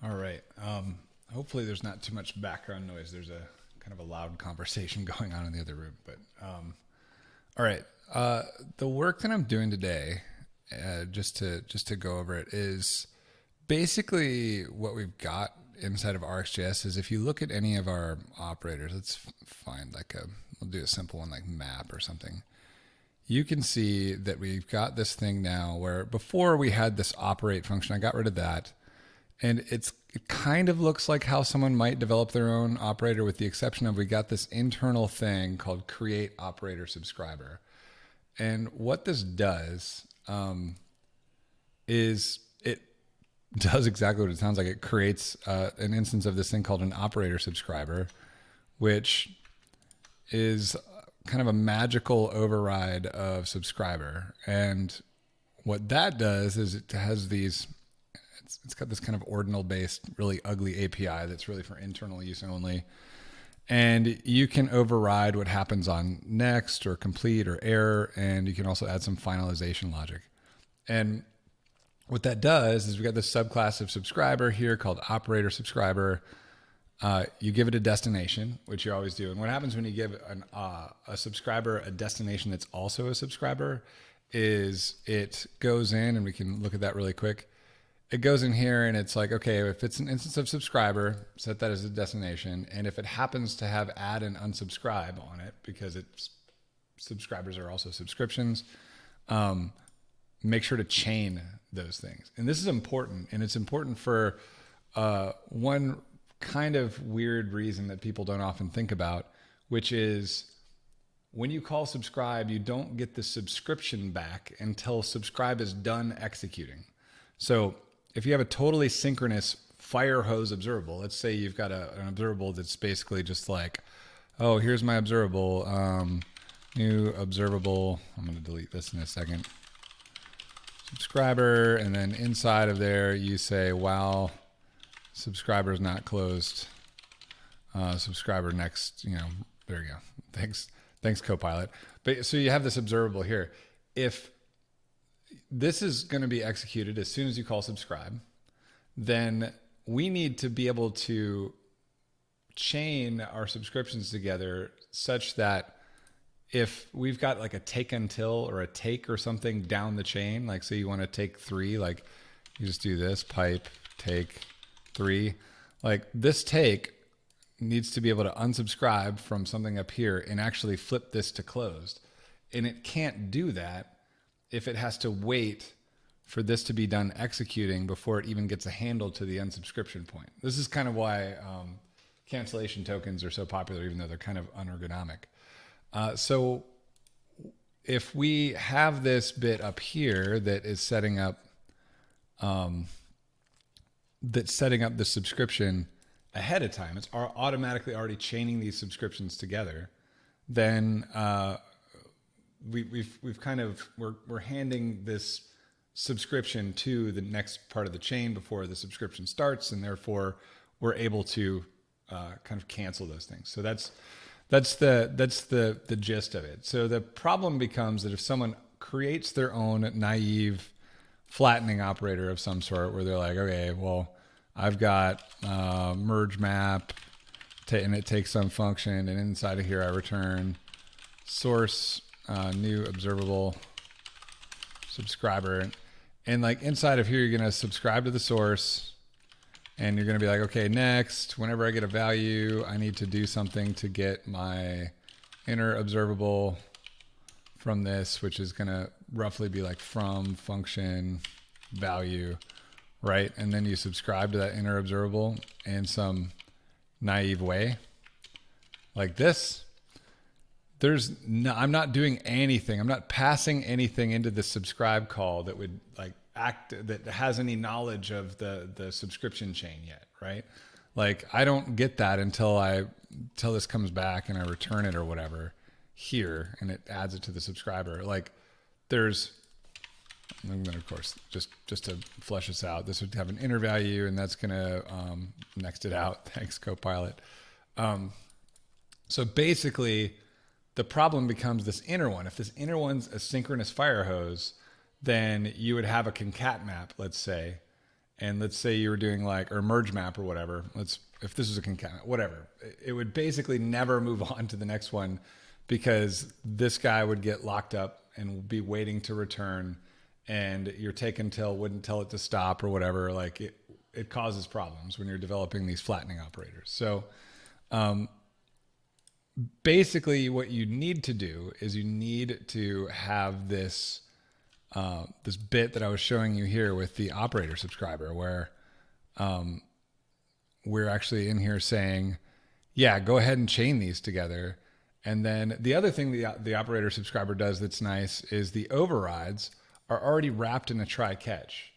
All right. Hopefully there's not too much background noise. There's a kind of a loud conversation going on in the other room. But all right. The work that I'm doing today, just to go over it, is basically what we've got inside of RxJS. Is if you look at any of our operators, let's find we'll do a simple one like map or something. You can see that we've got this thing now where before we had this operate function. I got rid of that. And it kind of looks like how someone might develop their own operator, with the exception of we got this internal thing called create operator subscriber. And what this does is it does exactly what it sounds like. It creates an instance of this thing called an operator subscriber, which is kind of a magical override of subscriber. And what that does is it has these, it's got this kind of ordinal based, really ugly API that's really for internal use only. And you can override what happens on next or complete or error. And you can also add some finalization logic. And what that does is we got this subclass of subscriber here called operator subscriber. You give it a destination, which you always do. And what happens when you give a subscriber a destination that's also a subscriber is it goes in, and we can look at that really quick. It goes in here and it's like, okay, if it's an instance of subscriber, set that as a destination. And if it happens to have add and unsubscribe on it, because subscribers are also subscriptions, make sure to chain those things. And this is important. And it's important for one kind of weird reason that people don't often think about, which is when you call subscribe, you don't get the subscription back until subscribe is done executing. So if you have a totally synchronous fire hose observable, let's say you've got an observable that's basically just like, oh, here's my observable, new observable. I'm going to delete this in a second. Subscriber, and then inside of there you say, wow, subscriber is not closed. Subscriber next, there you go. Thanks, Copilot. But so you have this observable here. If this is going to be executed as soon as you call subscribe, then we need to be able to chain our subscriptions together such that if we've got like a take until or a take or something down the chain, like say you want to take 3, like you just do this pipe take 3, like this take needs to be able to unsubscribe from something up here and actually flip this to closed. And it can't do that if it has to wait for this to be done executing before it even gets a handle to the unsubscription point. This is kind of why cancellation tokens are so popular, even though they're kind of unergonomic. So if we have this bit up here that is setting up the subscription ahead of time, it's automatically already chaining these subscriptions together, then we're handing this subscription to the next part of the chain before the subscription starts, and therefore we're able to kind of cancel those things. So that's the gist of it. So the problem becomes that if someone creates their own naive flattening operator of some sort, where they're like, okay, well, I've got merge map, and it takes some function, and inside of here I return source new observable subscriber, and like inside of here you're going to subscribe to the source, and you're going to be like, okay, next, whenever I get a value, I need to do something to get my inner observable from this, which is going to roughly be like from function value, right? And then you subscribe to that inner observable in some naive way like this. I'm not doing anything. I'm not passing anything into the subscribe call that would like that has any knowledge of the subscription chain yet, right? Like I don't get that until this comes back and I return it or whatever here, and it adds it to the subscriber. Like and then of course, just to flesh this out, this would have an inner value, and that's gonna next it out. Thanks, Copilot. So basically, the problem becomes this inner one. If this inner one's a synchronous fire hose, then you would have a concat map, let's say, and let's say you were doing like, or merge map or whatever, if this was a concatenate, whatever, it would basically never move on to the next one because this guy would get locked up and be waiting to return, and your take until wouldn't tell it to stop or whatever. Like it causes problems when you're developing these flattening operators. So basically what you need to do is you need to have this this bit that I was showing you here with the operator subscriber, where we're actually in here saying, yeah, go ahead and chain these together. And then the other thing the operator subscriber does that's nice is the overrides are already wrapped in a try catch.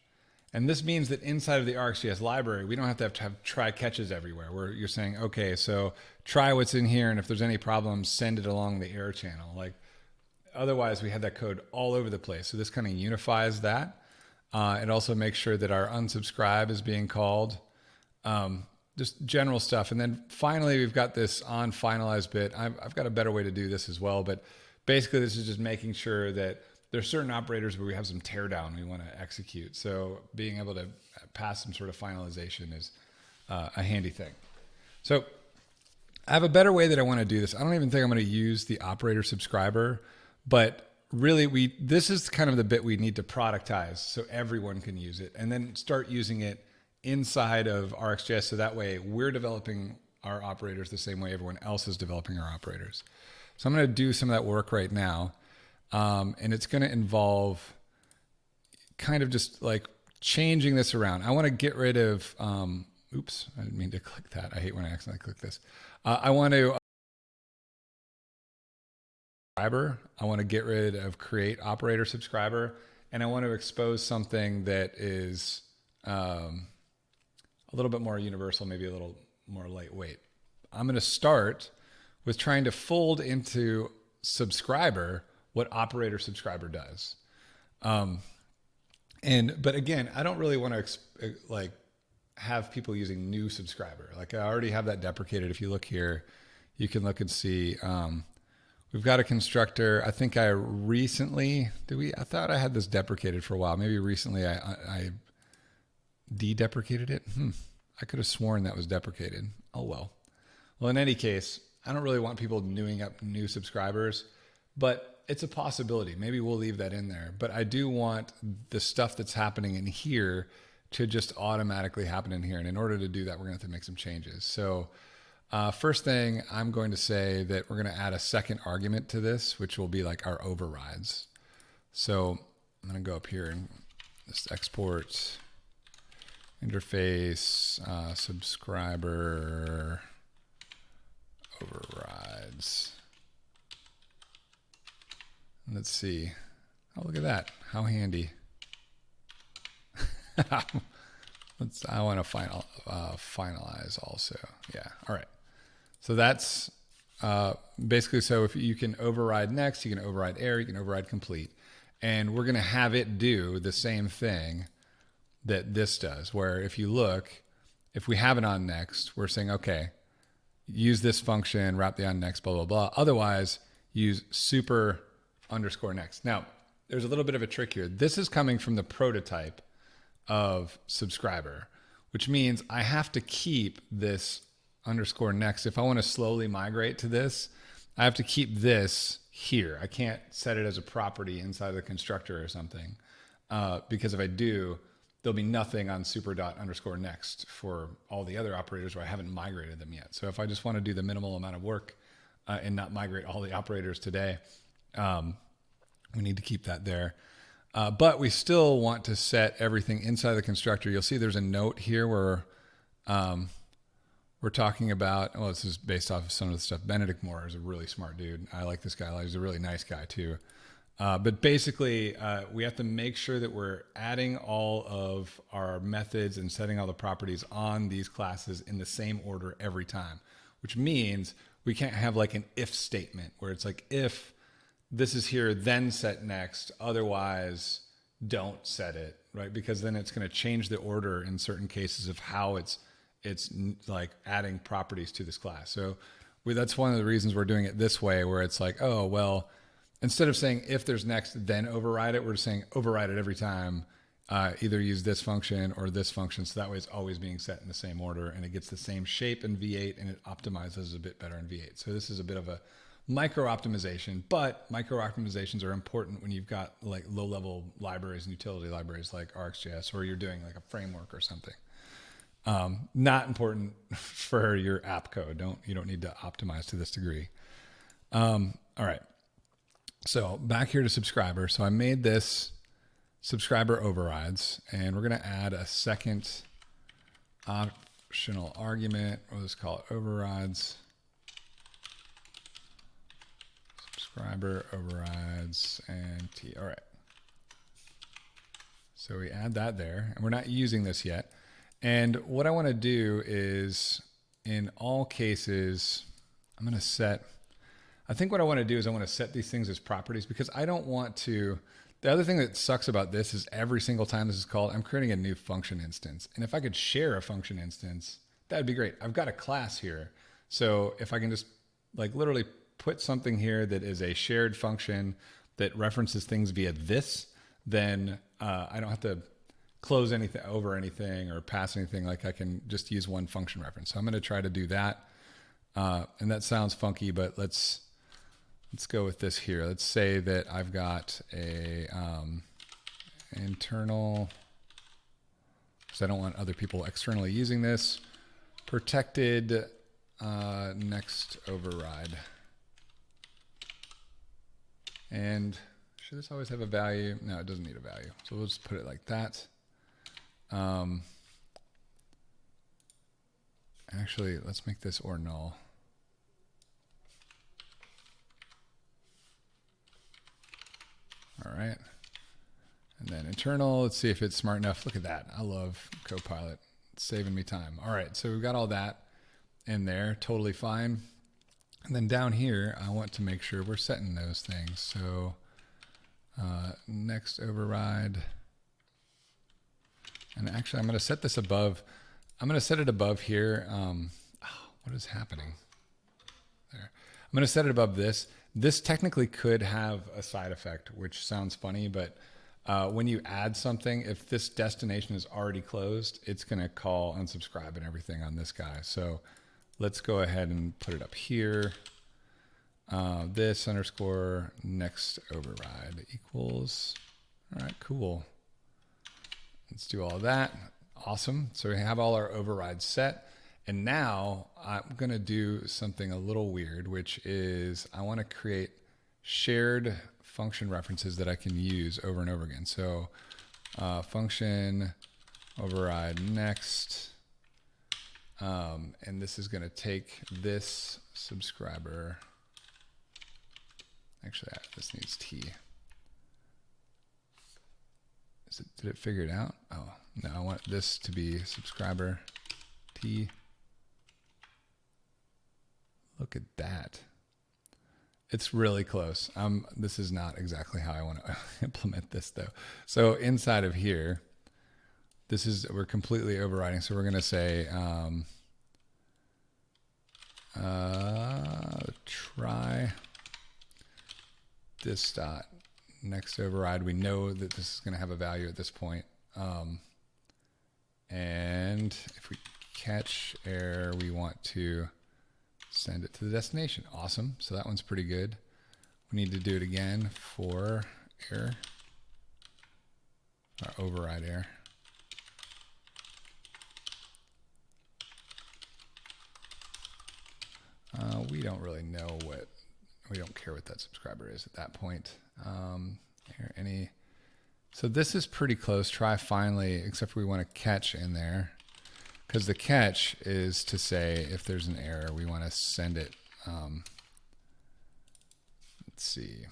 And this means that inside of the RxJS library, we don't have to have try catches everywhere, where you're saying, okay, so try what's in here, and if there's any problems, send it along the error channel. Like, otherwise, we had that code all over the place. So this kind of unifies that. It also makes sure that our unsubscribe is being called. Just general stuff. And then finally, we've got this on finalize bit. I've got a better way to do this as well. But basically, this is just making sure that there's certain operators where we have some teardown we want to execute. So being able to pass some sort of finalization is a handy thing. So I have a better way that I want to do this. I don't even think I'm going to use the operator subscriber, but really this is kind of the bit we need to productize so everyone can use it, and then start using it inside of RxJS. So that way we're developing our operators the same way everyone else is developing our operators. So I'm going to do some of that work right now. And it's going to involve kind of just like changing this around. I want to get rid of, oops, I didn't mean to click that. I hate when I accidentally click this. I want to get rid of create operator subscriber, and I want to expose something that is a little bit more universal, maybe a little more lightweight. I'm going to start with trying to fold into subscriber what operator subscriber does. But again, I don't really want to like have people using new subscriber. Like I already have that deprecated. If you look here, you can look and see, we've got a constructor. I think I recently, I thought I had this deprecated for a while. Maybe recently I de-deprecated it. I could have sworn that was deprecated. Oh, well. Well, in any case, I don't really want people newing up new subscribers, but it's a possibility. Maybe we'll leave that in there, but I do want the stuff that's happening in here to just automatically happen in here. And in order to do that, we're going to have to make some changes. So first thing, I'm going to say that we're going to add a second argument to this, which will be like our overrides. So I'm going to go up here and just export interface, subscriber overrides. Let's see. Oh, look at that. How handy. I want to finalize also. Yeah. All right. So that's basically, so if you can override next, you can override error, you can override complete. And we're going to have it do the same thing that this does, where if you look, if we have it on next, we're saying, okay, use this function, wrap the on next, blah, blah, blah. Otherwise, use super underscore next. Now, there's a little bit of a trick here. This is coming from the prototype of subscriber, which means I have to keep this underscore next. If I want to slowly migrate to this, I have to keep this here. I can't set it as a property inside of the constructor or something, because if I do, there'll be nothing on super dot underscore next for all the other operators where I haven't migrated them yet. So if I just want to do the minimal amount of work and not migrate all the operators today, we need to keep that there. But we still want to set everything inside the constructor. You'll see there's a note here where we're talking about, well, this is based off of some of the stuff. Benedict Moore is a really smart dude. I like this guy. He's a really nice guy too. But basically, we have to make sure that we're adding all of our methods and setting all the properties on these classes in the same order every time, which means we can't have like an if statement where it's like, if this is here, then set next, otherwise don't set it, right? Because then it's going to change the order in certain cases of how it's like adding properties to this class. So that's one of the reasons we're doing it this way, where it's like, oh, well, instead of saying if there's next, then override it, we're just saying override it every time either use this function or this function. So that way it's always being set in the same order and it gets the same shape in V8 and it optimizes a bit better in V8. So this is a bit of a micro optimization, but micro optimizations are important when you've got like low level libraries and utility libraries like RxJS, or you're doing like a framework or something. Not important for your app code. You don't need to optimize to this degree. All right. So back here to subscriber. So I made this subscriber overrides, and we're going to add a second optional argument. We'll just call it overrides. Subscriber overrides and T. All right. So we add that there, and we're not using this yet. And what I want to do is, in all cases, I'm going to set, I think what I want to do is I want to set these things as properties, because I don't want to, the other thing that sucks about this is every single time this is called, I'm creating a new function instance. And if I could share a function instance, that'd be great. I've got a class here. So if I can just like literally put something here that is a shared function that references things via this, then I don't have to close anything over anything or pass anything. Like I can just use one function reference. So I'm going to try to do that. And that sounds funky, but let's go with this here. Let's say that I've got a internal, because I don't want other people externally using this, protected next override. And should this always have a value? No, it doesn't need a value. So we'll just put it like that. Actually, let's make this or null. All right. And then internal, let's see if it's smart enough. Look at that. I love Copilot. It's saving me time. All right. So we've got all that in there. Totally fine. And then down here, I want to make sure we're setting those things. So next override. And actually, I'm going to set this above. I'm going to set it above here. What is happening there? I'm going to set it above this. This technically could have a side effect, which sounds funny, but when you add something, if this destination is already closed, it's going to call unsubscribe and everything on this guy. So let's go ahead and put it up here. This underscore next override equals. All right, cool. Let's do all that. Awesome. So we have all our overrides set. And now I'm going to do something a little weird, which is I want to create shared function references that I can use over and over again. So function override next. And this is going to take this subscriber. Actually, this needs T. Did it figure it out? Oh, no, I want this to be subscriber T. Look at that. It's really close. This is not exactly how I want to implement this though. So inside of here, we're completely overriding. So we're going to say, try this dot next override. We know that this is going to have a value at this point. And if we catch error, we want to send it to the destination. Awesome. So that one's pretty good. We need to do it again for error, or override error. We don't really know we don't care what that subscriber is at that point. So this is pretty close. Try finally, except for we want to catch in there, because the catch is to say if there's an error, we want to send it. Let's see.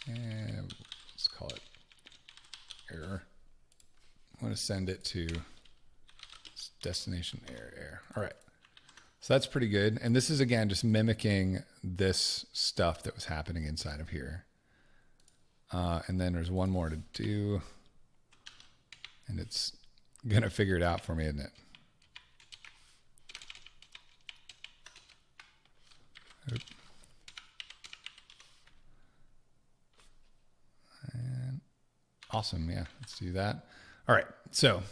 And let's call it error. I want to send it to destination error. All right. So that's pretty good. And this is, again, just mimicking this stuff that was happening inside of here. And then there's one more to do. And it's going to figure it out for me, isn't it? Oop. And Awesome. Yeah, let's do that. All right. So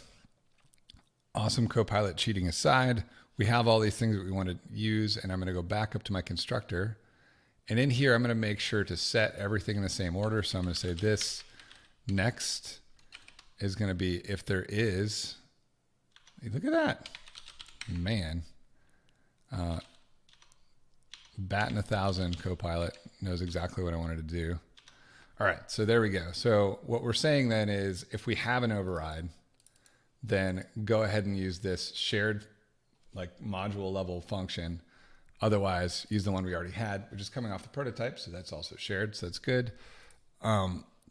awesome Copilot cheating aside, we have all these things that we want to use, and I'm going to go back up to my constructor. And in here, I'm going to make sure to set everything in the same order. So I'm going to say this next is going to be if there is, look at that, man. Bat in 1,000 Copilot knows exactly what I wanted to do. All right, so there we go. So what we're saying then is if we have an override, then go ahead and use this shared like module level function. Otherwise, use the one we already had, which is coming off the prototype. So that's also shared. So that's good.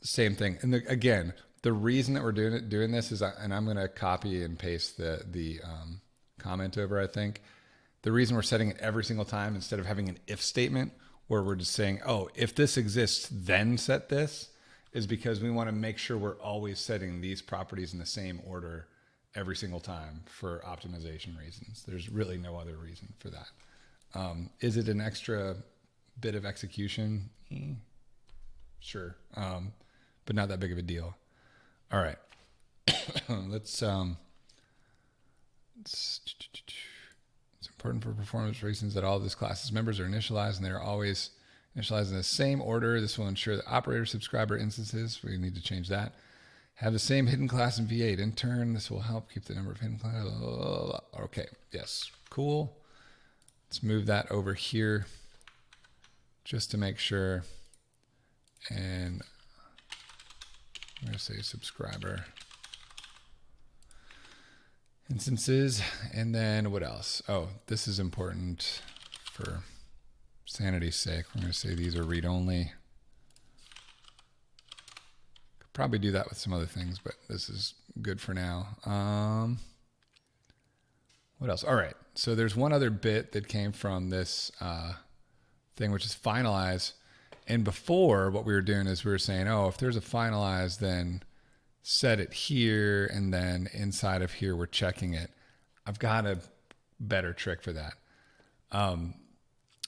Same thing. And again, the reason that we're doing this is, and I'm going to copy and paste the comment over, I think. The reason we're setting it every single time instead of having an if statement where we're just saying, oh, if this exists, then set this, is because we want to make sure we're always setting these properties in the same order every single time for optimization reasons. There's really no other reason for that. Is it an extra bit of execution? Sure. But not that big of a deal. All right. It's important for performance reasons that all of this class's members are initialized and they're always initialized in the same order. This will ensure that operator subscriber instances, we need to change that, have the same hidden class in V8. In turn, this will help keep the number of hidden classes. Okay. Yes. Cool. Let's move that over here just to make sure. And I'm going to say subscriber instances. And then what else? Oh, this is important for sanity's sake. We're going to say these are read-only. Could probably do that with some other things, but this is good for now. What else? All right. So there's one other bit that came from this thing, which is finalize. And before, what we were doing is we were saying, oh, if there's a finalize, then set it here. And then inside of here, we're checking it. I've got a better trick for that.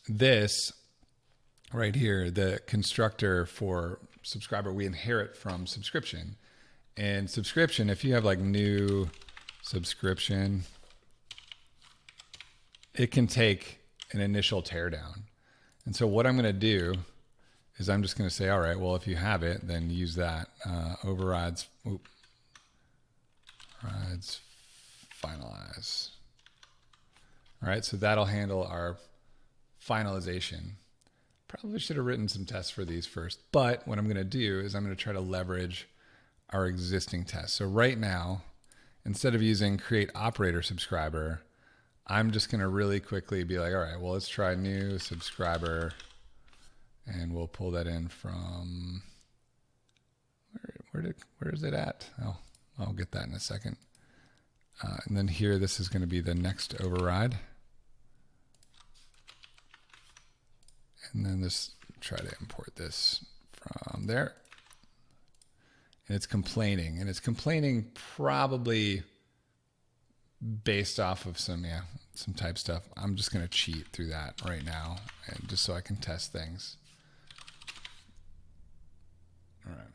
This right here, the constructor for subscriber, we inherit from subscription. And subscription, if you have like new subscription, it can take an initial teardown. And so what I'm going to do is I'm just going to say, all right, well, if you have it, then use that. Overrides, overrides, finalize. All right, so that'll handle our finalization. Probably should have written some tests for these first, but what I'm going to do is I'm going to try to leverage our existing tests. So right now, instead of using create operator subscriber, I'm just going to really quickly be like, all right, well, let's try new subscriber, and we'll pull that in from, where is it at? Oh, I'll get that in a second. And then here, this is going to be the next override. And then this, try to import this from there. And it's complaining probably based off of some type stuff. I'm just going to cheat through that right now, and just so I can test things. All right.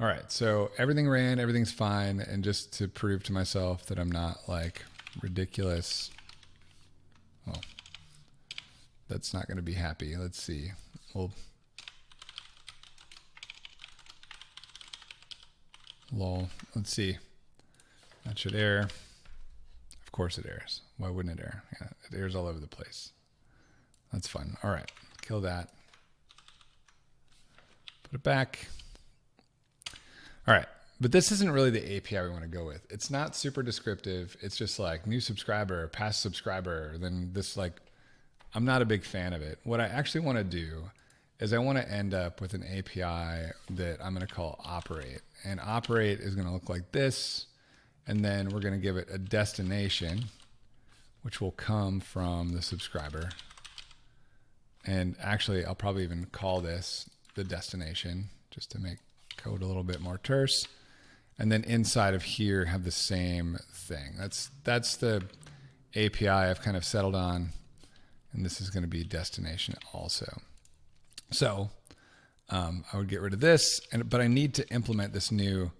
All right, so everything ran, everything's fine, and just to prove to myself that I'm not like ridiculous, well, that's not going to be happy. Let's see. Well, lol. Let's see. That should error. Of course it errors. Why wouldn't it error? Yeah, it errors all over the place. That's fun. All right, kill that. Put it back. All right, but this isn't really the API we want to go with. It's not super descriptive. It's just like new subscriber, past subscriber, then this like, I'm not a big fan of it. What I actually want to do is I want to end up with an API that I'm going to call operate. And operate is going to look like this. And then we're going to give it a destination, which will come from the subscriber. And actually, I'll probably even call this the destination just to make code a little bit more terse. And then inside of here have the same thing. That's the API I've kind of settled on. And this is going to be destination also. So I would get rid of this, but I need to implement this new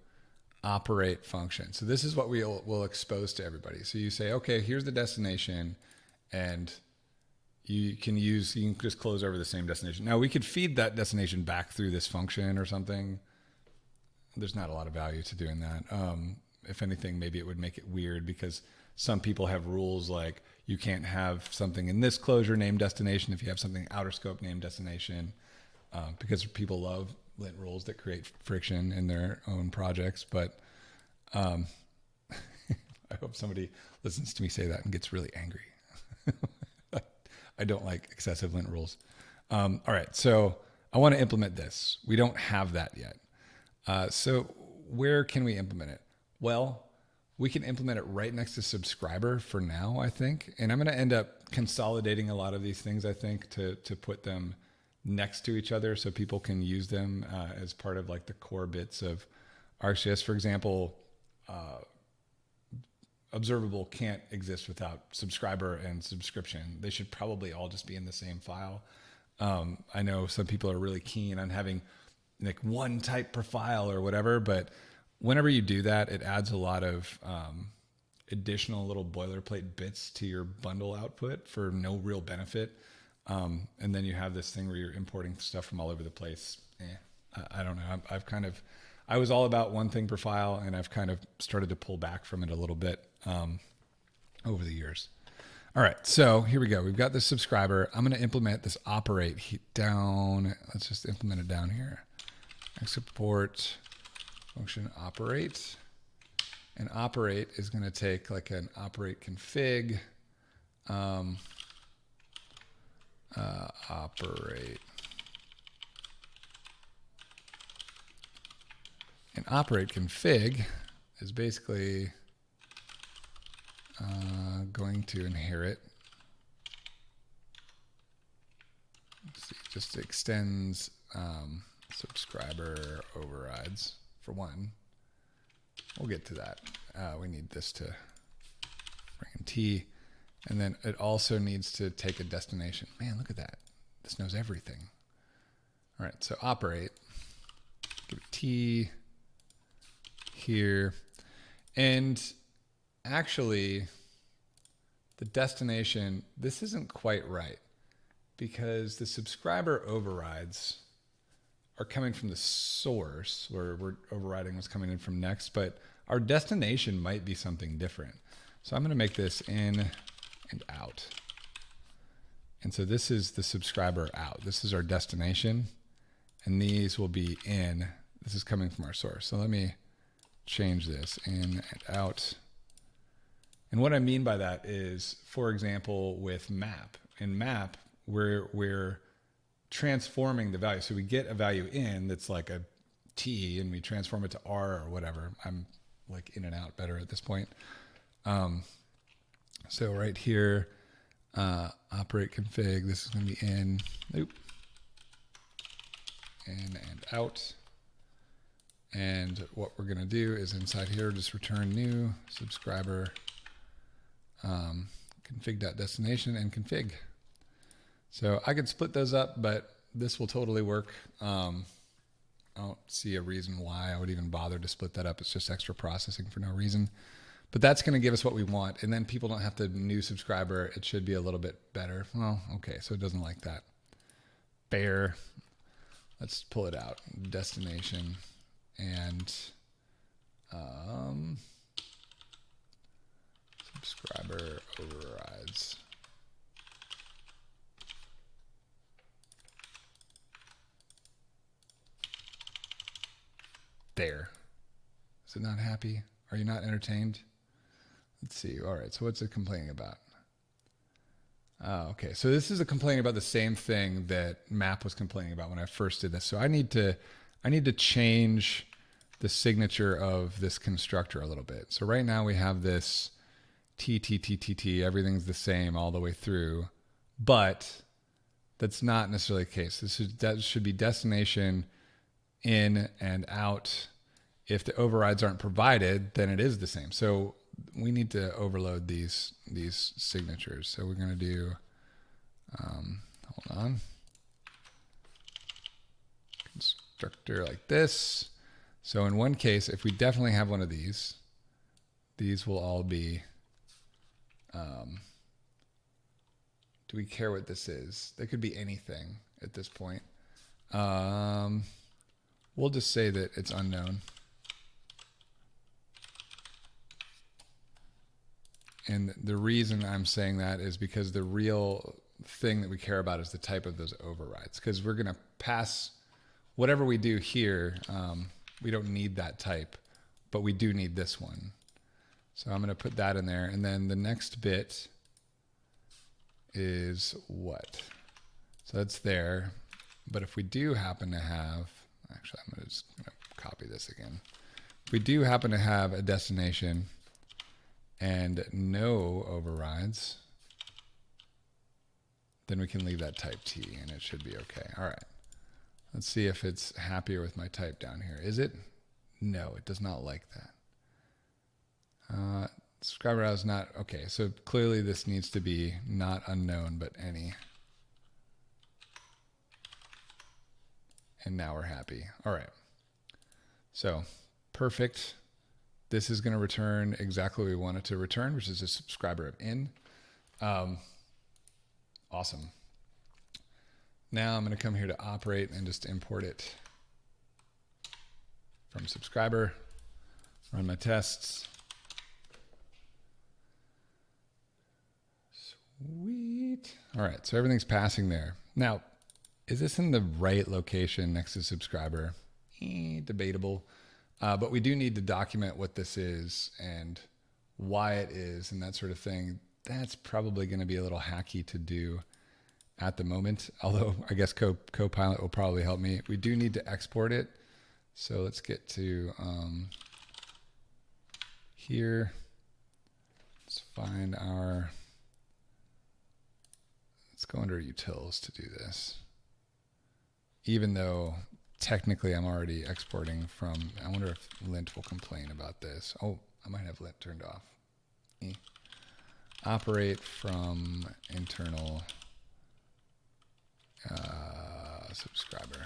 operate function. So this is what we'll expose to everybody. So you say, okay, here's the destination, and you can just close over the same destination. Now we could feed that destination back through this function or something. There's not a lot of value to doing that. If anything, maybe it would make it weird because some people have rules like you can't have something in this closure named destination if you have something outer scope named destination, because people love lint rules that create friction in their own projects. But I hope somebody listens to me say that and gets really angry. I don't like excessive lint rules. All right, so I want to implement this. We don't have that yet. So where can we implement it? Well, we can implement it right next to subscriber for now, I think. And I'm going to end up consolidating a lot of these things, I think, to put them next to each other so people can use them as part of like the core bits of RxJS. For example, observable can't exist without subscriber and subscription. They should probably all just be in the same file. I know some people are really keen on having like one type per file or whatever, but whenever you do that, it adds a lot of additional little boilerplate bits to your bundle output for no real benefit. And then you have this thing where you're importing stuff from all over the place. I don't know. I was all about one thing per file, and I've kind of started to pull back from it a little bit over the years. All right, so here we go. We've got this subscriber. I'm going to implement this operate down. Let's just implement it down here. Export function operate. And operate is going to take like an operate config. Operate. And operate config is basically going to inherit. Let's see, just extends subscriber overrides for one. We'll get to that. We need this to bring in T. And then it also needs to take a destination. Man, look at that. This knows everything. All right, so operate. Give it T here. And actually, the destination, this isn't quite right because the subscriber overrides are coming from the source where we're overriding what's coming in from next, but our destination might be something different. So I'm going to make this in and out. And so this is the subscriber out. This is our destination, and these will be in. This is coming from our source. So let me change this in and out. And what I mean by that is, for example, with map. In map, we're transforming the value. So we get a value in that's like a T, and we transform it to R or whatever. I'm like in and out better at this point. So right here, operate config, this is going to be in, in and out. And what we're going to do is inside here, just return new subscriber config.destination and config. So I could split those up, but this will totally work. I don't see a reason why I would even bother to split that up. It's just extra processing for no reason. But that's going to give us what we want. And then people don't have to new subscriber. It should be a little bit better. Well, okay, so it doesn't like that. Bear. Let's pull it out. Destination and subscriber overrides. There. Is it not happy? Are you not entertained? Let's see. All right. So what's it complaining about? Okay. So this is a complaint about the same thing that map was complaining about when I first did this. So I need to change the signature of this constructor a little bit. So right now we have this T, everything's the same all the way through, but that's not necessarily the case. That should be destination in and out. If the overrides aren't provided, then it is the same. So we need to overload these signatures. So we're going to do Hold on. Constructor like this. So in one case, if we definitely have one of these will all be, do we care what this is? They could be anything at this point. We'll just say that it's unknown. And the reason I'm saying that is because the real thing that we care about is the type of those overrides. Because we're going to pass whatever we do here. We don't need that type, but we do need this one. So I'm going to put that in there. And then the next bit is what? So that's there. But if we do happen to have, actually, I'm just going to copy this again. If we do happen to have a destination and no overrides, then we can leave that type T and it should be okay. All right. Let's see if it's happier with my type down here. Is it? No, it does not like that. Subscriber is not, okay. So clearly this needs to be not unknown, but any. And now we're happy. All right. So perfect. This is going to return exactly what we want it to return, which is a subscriber of in. Awesome. Now I'm going to come here to operate and just import it from subscriber, run my tests. Sweet. All right, so everything's passing there. Now, is this in the right location next to subscriber? Debatable. But we do need to document what this is and why it is and that sort of thing. That's probably going to be a little hacky to do at the moment, although I guess Copilot will probably help me. We do need to export it. So let's get to here. Let's find our, let's go under utils to do this. Even though technically I'm already exporting from, I wonder if lint will complain about this. Oh, I might have lint turned off. Operate from internal subscriber.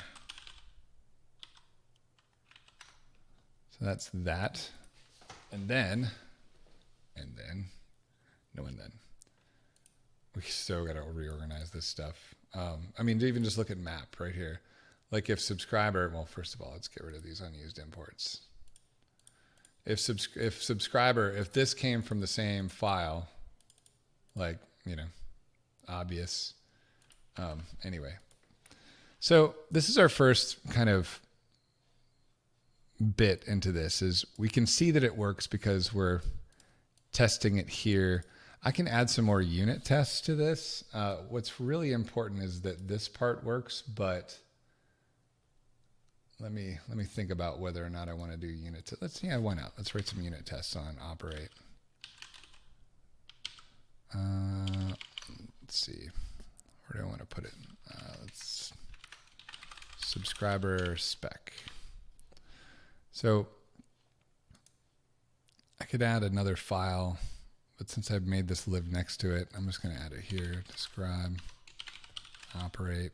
So that's that. And then, we still got to reorganize this stuff. I mean, even just look at map right here. Like if subscriber, well, first of all, let's get rid of these unused imports. If subscriber, if this came from the same file, like, you know, obvious. Anyway, so this is our first kind of bit into this, is we can see that it works because we're testing it here. I can add some more unit tests to this. What's really important is that this part works, but let me think about whether or not I want to do unit tests. Why not? Let's write some unit tests on operate. Let's see. Where do I want to put it? Let's subscriber spec. So I could add another file, but since I've made this live next to it, I'm just going to add it here. Describe, operate.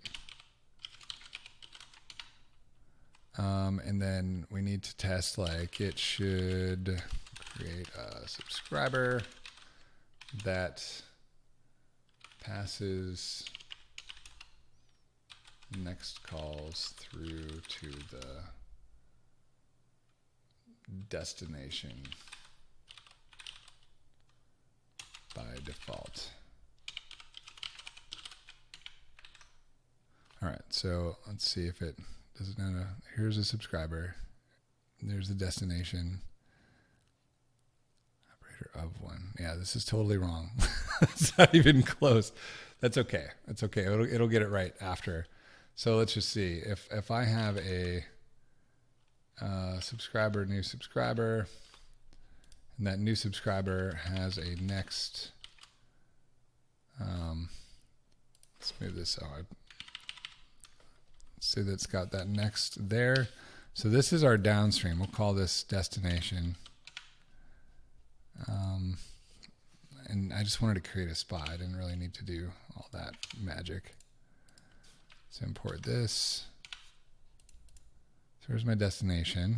And then we need to test, like, it should create a subscriber that passes next calls through to the destination by default. All right, so let's see if it does it know. Here's a subscriber. There's the destination. Operator of one. Yeah, this is totally wrong. It's not even close. That's okay. That's okay. It'll get it right after. So let's just see if I have a subscriber, new subscriber, and that new subscriber has a next. Let's move this out. See that's got that next there. So this is our downstream. We'll call this destination. and I just wanted to create a SPA. I didn't really need to do all that magic. So import this. So here's my destination.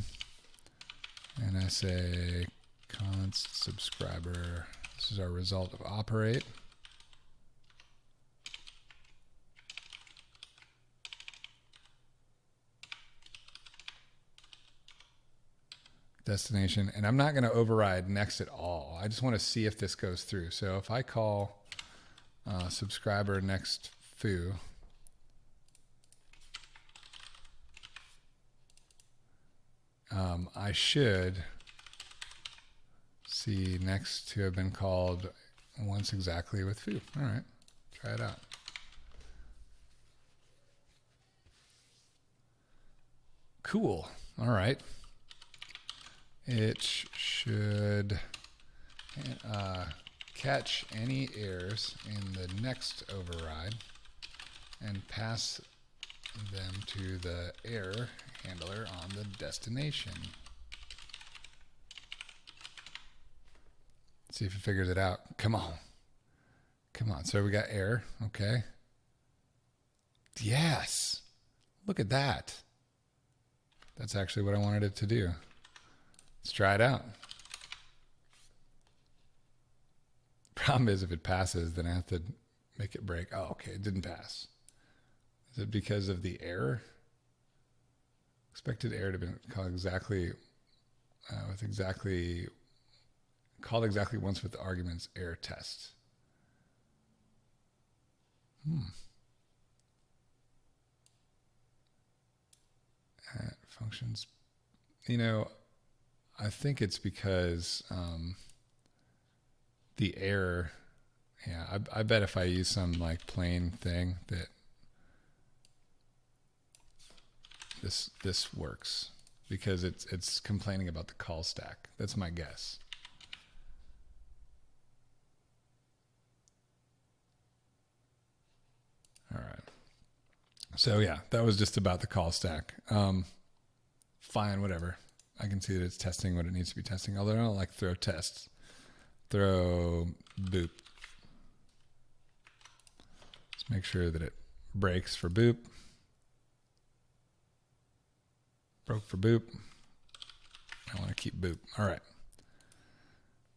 And I say const subscriber. This is our result of operate. Destination, and I'm not going to override next at all. I just want to see if this goes through. So if I call subscriber next foo, I should see next to have been called once exactly with foo. All right, try it out. Cool. All right. It should catch any errors in the next override and pass them to the error handler on the destination. See if it figures it out. Come on. Come on. So we got error. Okay. Yes. Look at that. That's actually what I wanted it to do. Let's try it out. Problem is, if it passes, then I have to make it break. Oh, okay, it didn't pass. Is it because of the error? Expected error to be called exactly called exactly once with the arguments error test. Functions. You know, I think it's because the error. Yeah, I bet if I use some like plain thing that this works because it's complaining about the call stack. That's my guess. All right. So yeah, that was just about the call stack. Fine, whatever. I can see that it's testing what it needs to be testing. Although I don't like throw tests. Throw boop. Let's make sure that it breaks for boop. Broke for boop. I want to keep boop. All right.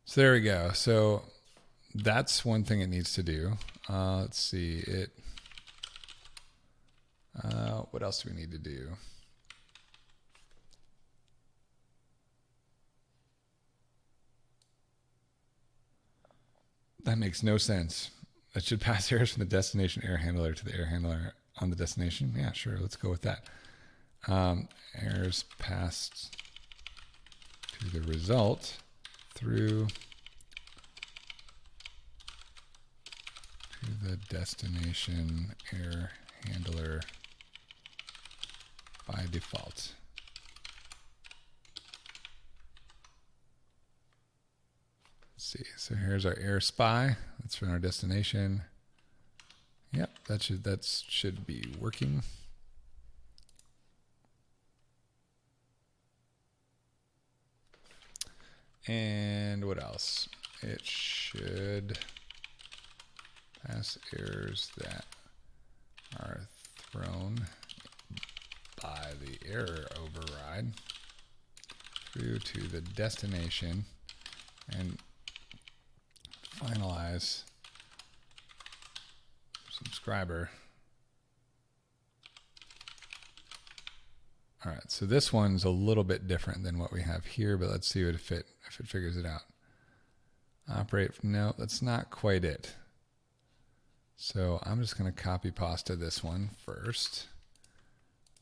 So there we go. So that's one thing it needs to do. Let's see it. What else do we need to do? That makes no sense. It should pass errors from the destination error handler to the error handler on the destination. Yeah, sure. Let's go with that. Errors passed to the result through to the destination error handler by default. Let's see. So here's our error spy. That's from our destination. Yep, that should be working. And what else? It should pass errors that are thrown by the error override through to the destination and finalize subscriber. All right, so this one's a little bit different than what we have here, but let's see if it figures it out. Operate, no, that's not quite it. So I'm just going to copy pasta this one first.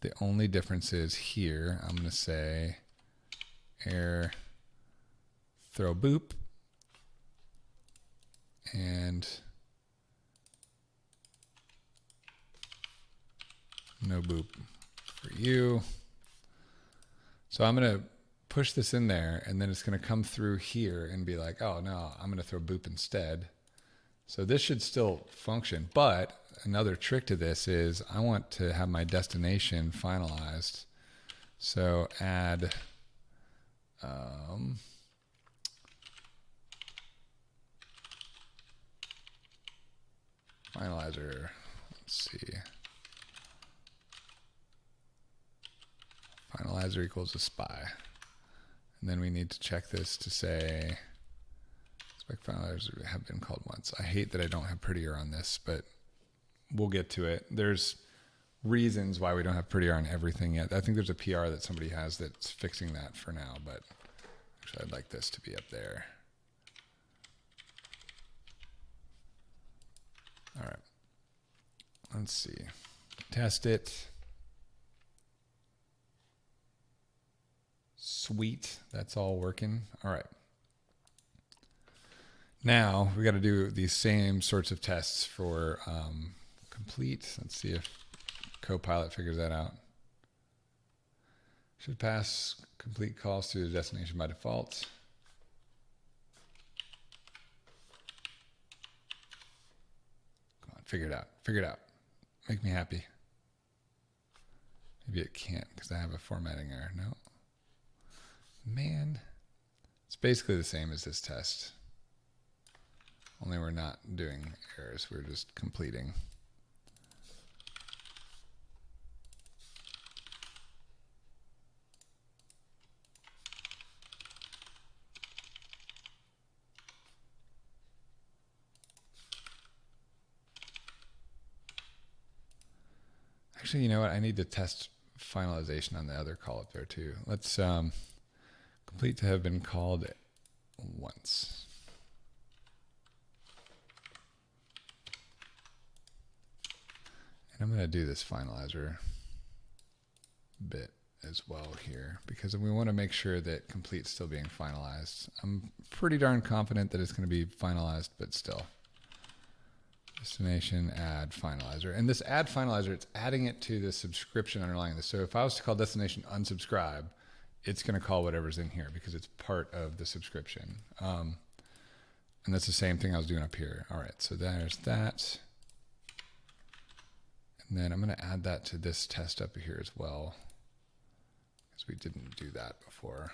The only difference is here, I'm going to say error throw boop and no boop for you. So I'm going to push this in there and then it's going to come through here and be like, oh no, I'm going to throw boop instead. So this should still function, but another trick to this is I want to have my destination finalized. So add finalizer. Let's see. Finalizer equals a spy. And then we need to check this to say spec finalizers have been called once. I hate that I don't have prettier on this, but we'll get to it. There's reasons why we don't have prettier on everything yet. I think there's a PR that somebody has that's fixing that for now, but actually I'd like this to be up there. All right. Let's see. Test it. Sweet. That's all working. All right. Now we got to do these same sorts of tests for complete. Let's see if Copilot figures that out. Should pass complete calls to the destination by default. Come on, figure it out. Figure it out. Make me happy. Maybe it can't because I have a formatting error. No. Man. It's basically the same as this test. Only we're not doing errors. We're just completing. Actually, you know what? I need to test finalization on the other call up there too. Let's complete to have been called once. And I'm going to do this finalizer bit as well here because we want to make sure that complete's still being finalized. I'm pretty darn confident that it's going to be finalized, but still. Destination add finalizer. And this add finalizer, it's adding it to the subscription underlying this. So if I was to call destination unsubscribe, it's going to call whatever's in here because it's part of the subscription. And that's the same thing I was doing up here. All right, so there's that. And then I'm going to add that to this test up here as well because we didn't do that before.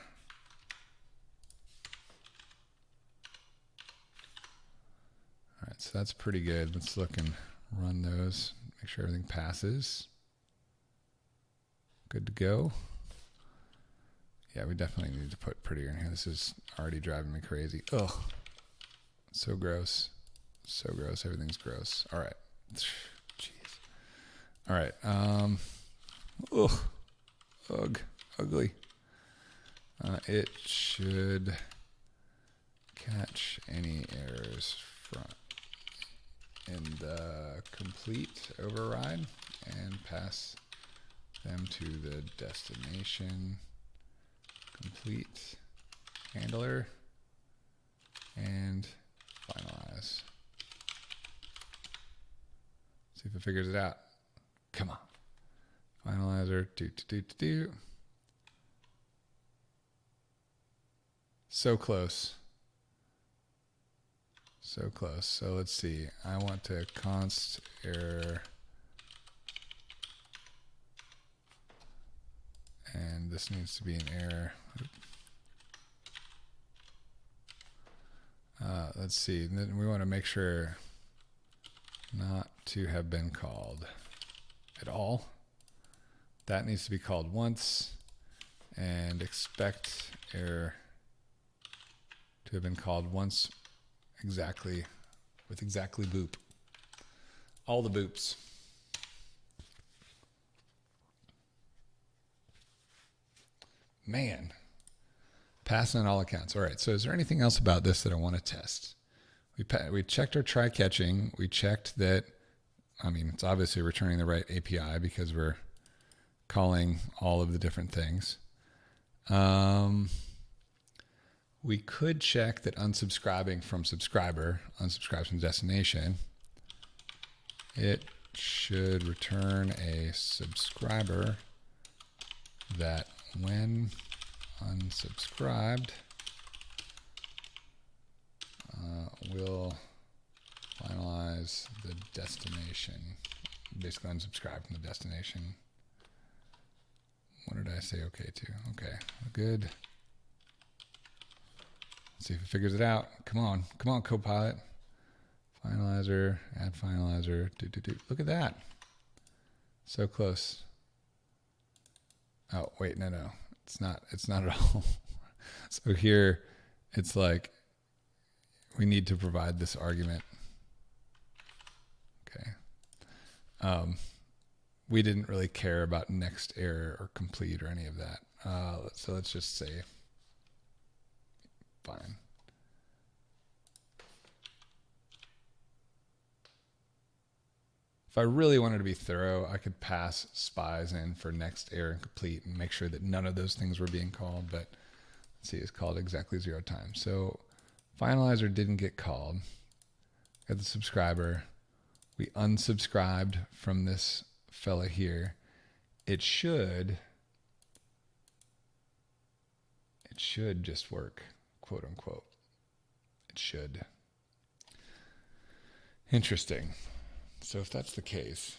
All right, so that's pretty good. Let's look and run those, make sure everything passes. Good to go. Yeah, we definitely need to put prettier in here. This is already driving me crazy. Ugh, so gross. So gross, everything's gross. All right, jeez. All right, ugh, ugly. It should catch any errors from in the complete override and pass them to the destination complete handler and finalize. See if it figures it out. Come on. Finalizer, do. So close. So close. So let's see. I want to const error. And this needs to be an error. Let's see. And then we want to make sure not to have been called at all. That needs to be called once. And expect error to have been called once exactly with exactly boop. All the boops. Man, passing on all accounts. All right, so is there anything else about this that I want to test? We checked our try catching. We checked that, I mean, it's obviously returning the right API because we're calling all of the different things. We could check that unsubscribing from subscriber, unsubscribes from destination, it should return a subscriber that when unsubscribed will finalize the destination. Basically unsubscribe from the destination. What did I say okay to? Okay, good. Let's see if it figures it out. Come on, Copilot. Finalizer, add finalizer. Look at that. So close. Oh, wait, no. It's not at all. So here it's like we need to provide this argument. Okay. We didn't really care about next error or complete or any of that. So let's just say fine. If I really wanted to be thorough, I could pass spies in for next error and complete and make sure that none of those things were being called. But let's see, it's called exactly 0 times. So finalizer didn't get called. Got the subscriber. We unsubscribed from this fella here. It should just work, quote unquote. It should. Interesting. So if that's the case,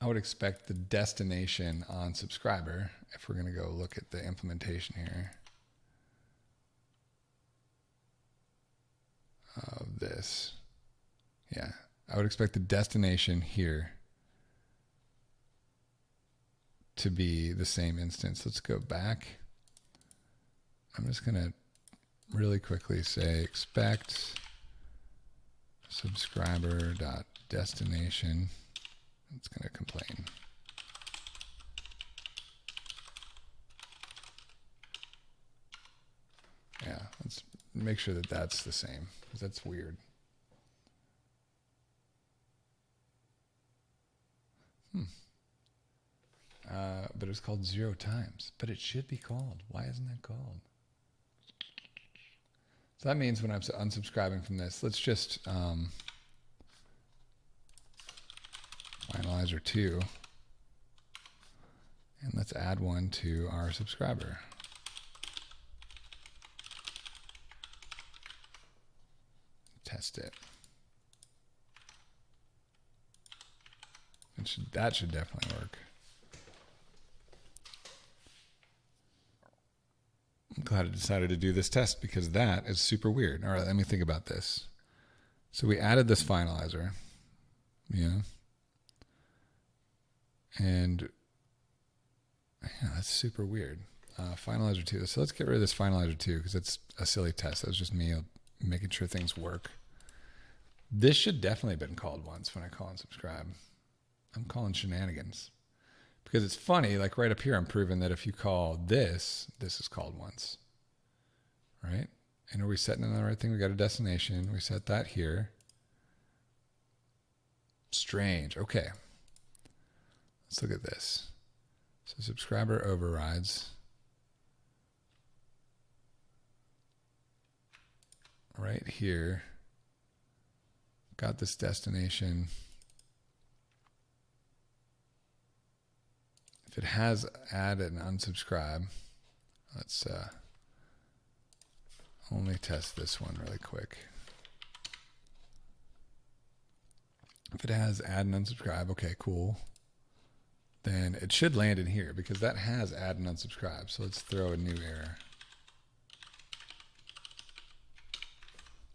I would expect the destination on subscriber, if we're going to go look at the implementation here of this. Yeah, I would expect the destination here to be the same instance. Let's go back. I'm just going to really quickly say expect subscriber.destination. It's going to complain. Yeah, let's make sure that that's the same, because that's weird. But it's called 0 times. But it should be called. Why isn't that called? So that means when I'm unsubscribing from this, let's just finalizer 2. And let's add one to our subscriber. Test it. That should definitely work. I'm glad I decided to do this test because that is super weird. All right, let me think about this. So we added this finalizer. Yeah. And yeah, that's super weird. Finalizer 2. So let's get rid of this finalizer 2 because it's a silly test. That was just me making sure things work. This should definitely have been called once when I call and subscribe. I'm calling shenanigans. Because it's funny, like right up here, I'm proving that if you call this, this is called once. Right? And are we setting in the right thing? We got a destination. We set that here. Strange. Okay. Let's look at this. So subscriber overrides. Right here. Got this destination. If it has add and unsubscribe, let's only test this one really quick. If it has add and unsubscribe, okay, cool. Then it should land in here because that has add and unsubscribe. So let's throw a new error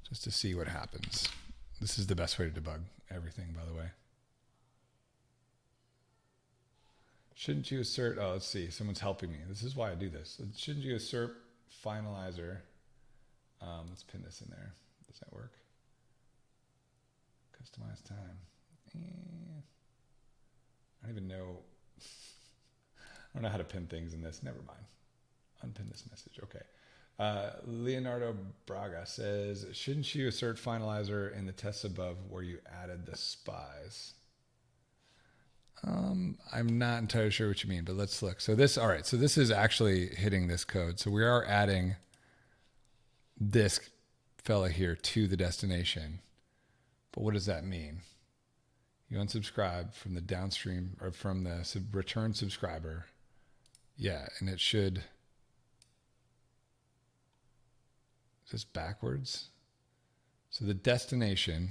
just to see what happens. This is the best way to debug everything, by the way. Shouldn't you assert, oh, let's see, someone's helping me. This is why I do this. Shouldn't you assert finalizer? Let's pin this in there. Does that work? Customize time. I don't even know. I don't know how to pin things in this. Never mind. Unpin this message. Okay. Leonardo Braga says, shouldn't you assert finalizer in the tests above where you added the spies? I'm not entirely sure what you mean, but let's look. So this, all right. So this is actually hitting this code. So we are adding this fella here to the destination. But what does that mean? You unsubscribe from the downstream or from the return subscriber. Yeah. And it should, is this backwards? So the destination,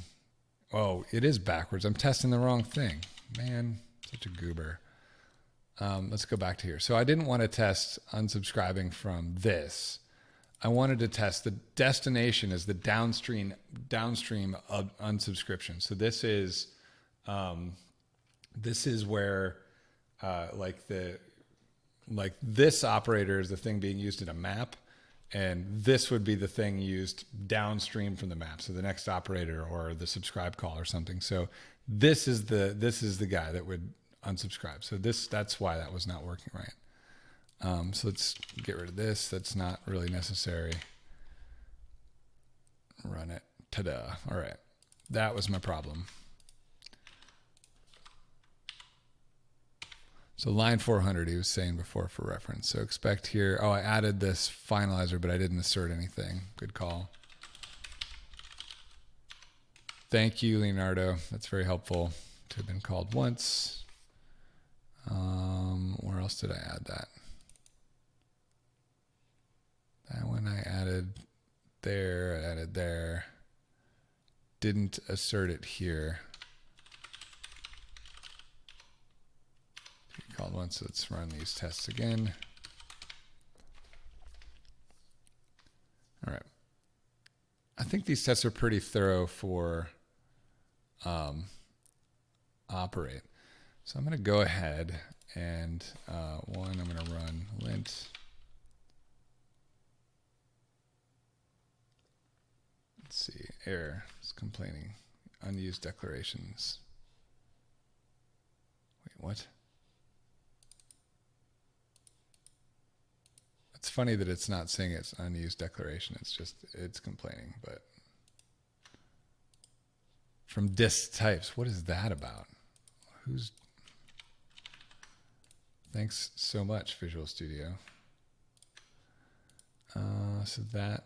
oh, it is backwards. I'm testing the wrong thing, man. Such a goober. Let's go back to here. So I didn't want to test unsubscribing from this. I wanted to test the destination is the downstream of unsubscription. So this is where like this operator is the thing being used in a map, and this would be the thing used downstream from the map. So the next operator or the subscribe call or something. So this is the guy that would unsubscribe. So that's why that was not working right. So let's get rid of this. That's not really necessary. Run it. Ta-da. All right. That was my problem. So line 400, he was saying before for reference. So expect here. Oh, I added this finalizer, but I didn't assert anything. Good call. Thank you, Leonardo. That's very helpful to have been called once. Where else did I add that? That one I added there, I added there. Didn't assert it here. Called once, let's run these tests again. All right. I think these tests are pretty thorough for operate. So I'm going to go ahead and I'm going to run lint. Let's see, error is complaining, unused declarations. Wait, what? It's funny that it's not saying it's unused declaration. It's just, it's complaining, but from disk types, what is that about? Thanks so much, Visual Studio. So that,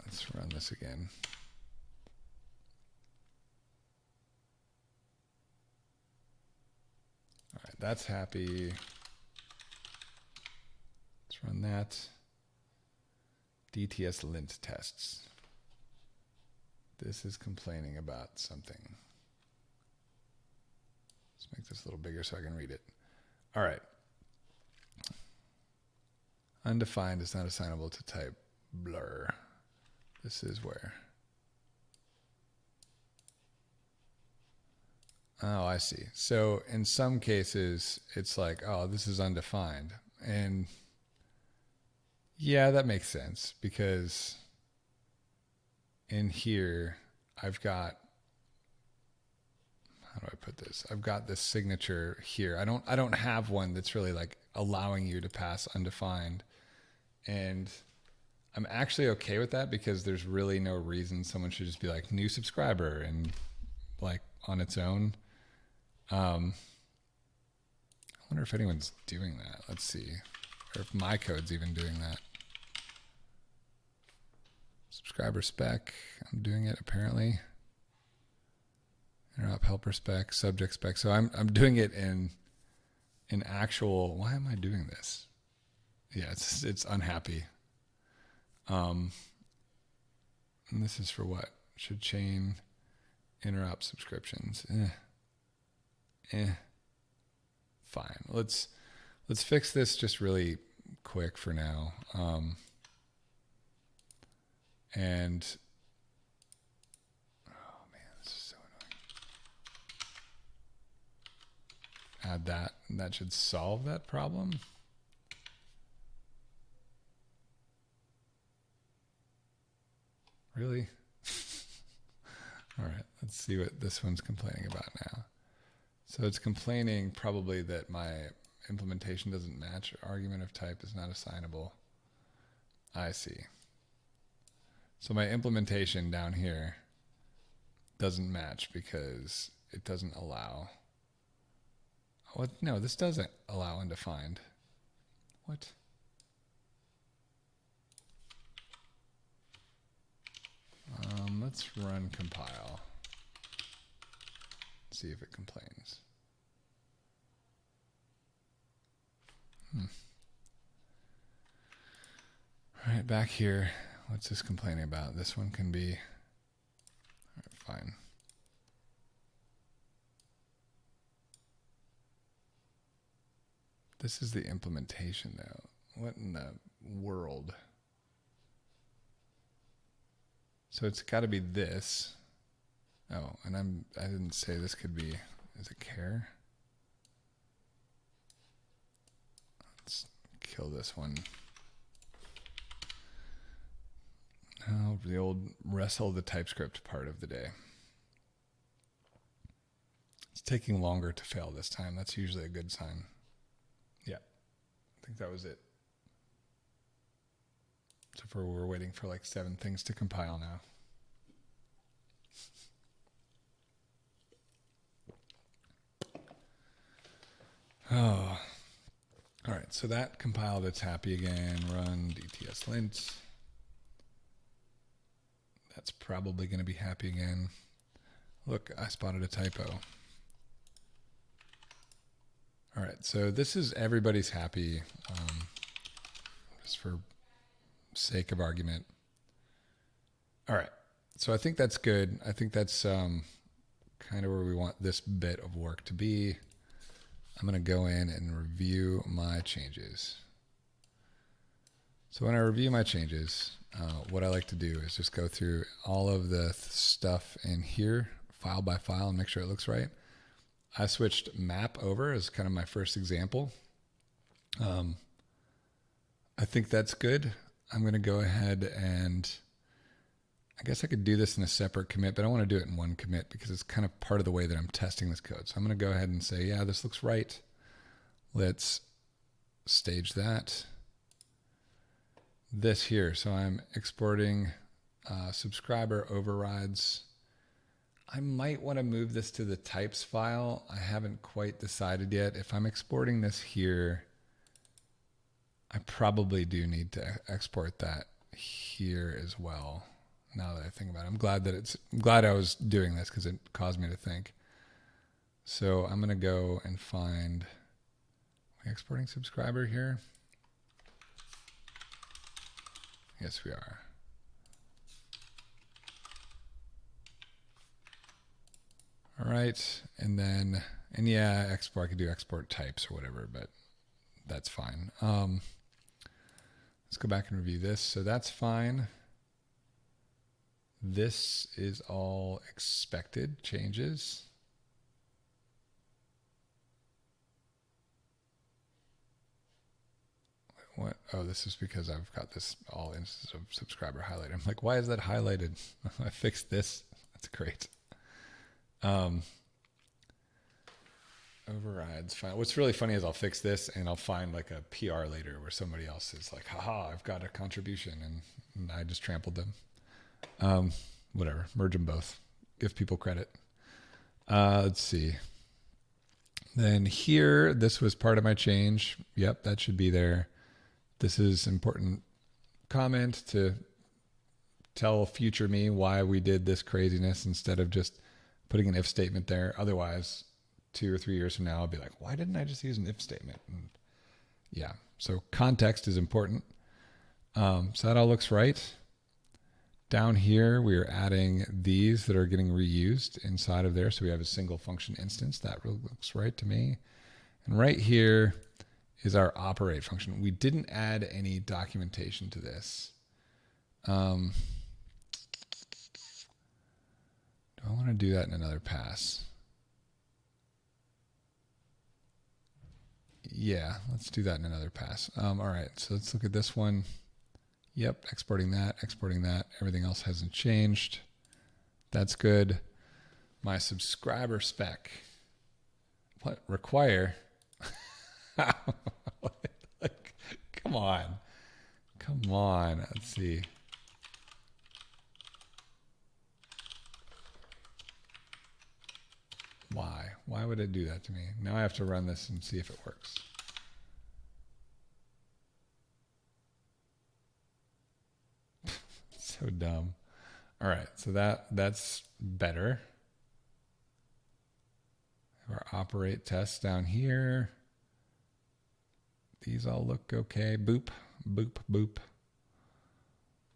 let's run this again. All right, that's happy. Let's run that. DTS lint tests. This is complaining about something. Let's make this a little bigger so I can read it. All right. Undefined is not assignable to type blur. This is where. Oh, I see. So in some cases, it's like, oh, this is undefined. And yeah, that makes sense because in here, I've got, how do I put this? I've got this signature here. I don't have one that's really like allowing you to pass undefined. And I'm actually okay with that because there's really no reason someone should just be like new subscriber and like on its own. I wonder if anyone's doing that. Let's see. Or if my code's even doing that. Subscriber spec. I'm doing it apparently. Interop helper spec, subject spec. So I'm doing it in actual. Why am I doing this? Yeah, it's unhappy. And this is for what? Should chain interop subscriptions. Fine. Let's fix this just really quick for now. And oh man, this is so annoying. Add that, and that should solve that problem. Really? All right, let's see what this one's complaining about now. So it's complaining probably that my implementation doesn't match. Argument of type is not assignable. I see. So my implementation down here doesn't match because it doesn't allow. What? No, this doesn't allow undefined. What? Let's run compile. See if it complains. All right, back here. What's this complaining about? This one can be, all right, fine. This is the implementation though. What in the world? So it's got to be this. Oh, and I didn't say this could be, is it care? Let's kill this one. Oh, the old wrestle the TypeScript part of the day. It's taking longer to fail this time. That's usually a good sign. Yeah, I think that was it. So we're waiting for like 7 things to compile now. Oh, all right. So that compiled. It's happy again. Run DTS lint. That's probably going to be happy again. Look, I spotted a typo. All right. So this is everybody's happy, just for sake of argument. All right. So I think that's good. I think that's kind of where we want this bit of work to be. I'm going to go in and review my changes. So when I review my changes, what I like to do is just go through all of the stuff in here, file by file, and make sure it looks right. I switched map over as kind of my first example. I think that's good. I'm going to go ahead and I guess I could do this in a separate commit, but I want to do it in one commit because it's kind of part of the way that I'm testing this code. So I'm going to go ahead and say, yeah, this looks right. Let's stage that. This here. So I'm exporting subscriber overrides. I might want to move this to the types file. I haven't quite decided yet. If I'm exporting this here, I probably do need to export that here as well. Now that I think about it, I'm glad I was doing this because it caused me to think. So I'm going to go and find exporting subscriber here. Yes, we are. All right. And yeah, export, I could do export types or whatever, but that's fine. Let's go back and review this. So that's fine. This is all expected changes. What? Oh, this is because I've got this all instance of subscriber highlighted. I'm like, why is that highlighted? I fixed this. That's great. Overrides. Fine. What's really funny is I'll fix this and I'll find like a PR later where somebody else is like, haha, I've got a contribution, and I just trampled them. Whatever, merge them both, give people credit. Let's see. Then here, this was part of my change. Yep, that should be there. This is important comment to tell future me why we did this craziness instead of just putting an if statement there. Otherwise, 2 or 3 years from now, I'll be like, why didn't I just use an if statement? And yeah, so context is important. So that all looks right. Down here, we are adding these that are getting reused inside of there. So we have a single function instance. That really looks right to me. And right here is our operate function. We didn't add any documentation to this. Do I want to do that in another pass? Yeah, let's do that in another pass. All right, so let's look at this one. Yep, exporting that. Everything else hasn't changed. That's good. My subscriber spec. What? Require? Like, come on. Let's see. Why? Why would it do that to me? Now I have to run this and see if it works. So dumb. All right, so that's better. Our operate tests down here. These all look okay. Boop, boop, boop.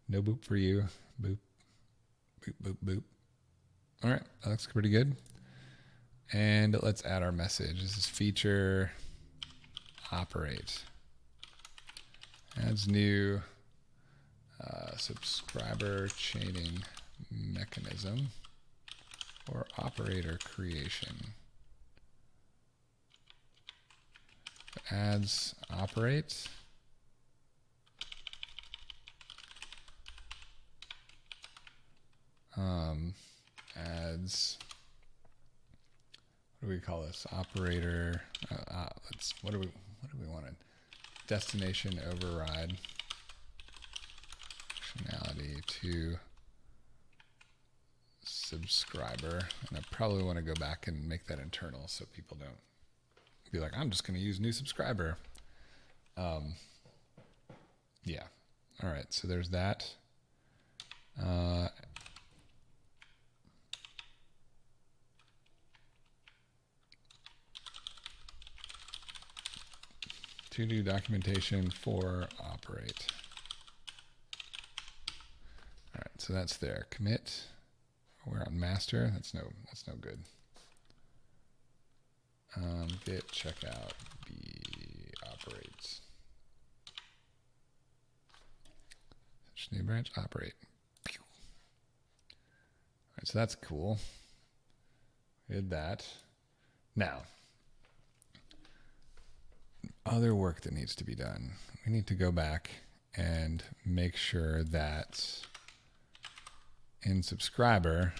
No boop for you. Boop, boop, boop, boop. All right, that looks pretty good. And let's add our message. This is feature operate. Adds new subscriber chaining mechanism for operator creation. Ads operate. Ads, what do we call this? Operator, what do we want? Destination override functionality to subscriber. And I probably want to go back and make that internal so people don't be like, I'm just going to use new subscriber. Yeah. All right. So there's that. To do documentation for operate. All right, so that's there. Commit. We're on master. That's no good. Git checkout b operates. New branch operate. All right, so that's cool. We did that. Now, other work that needs to be done. We need to go back and make sure that in subscriber,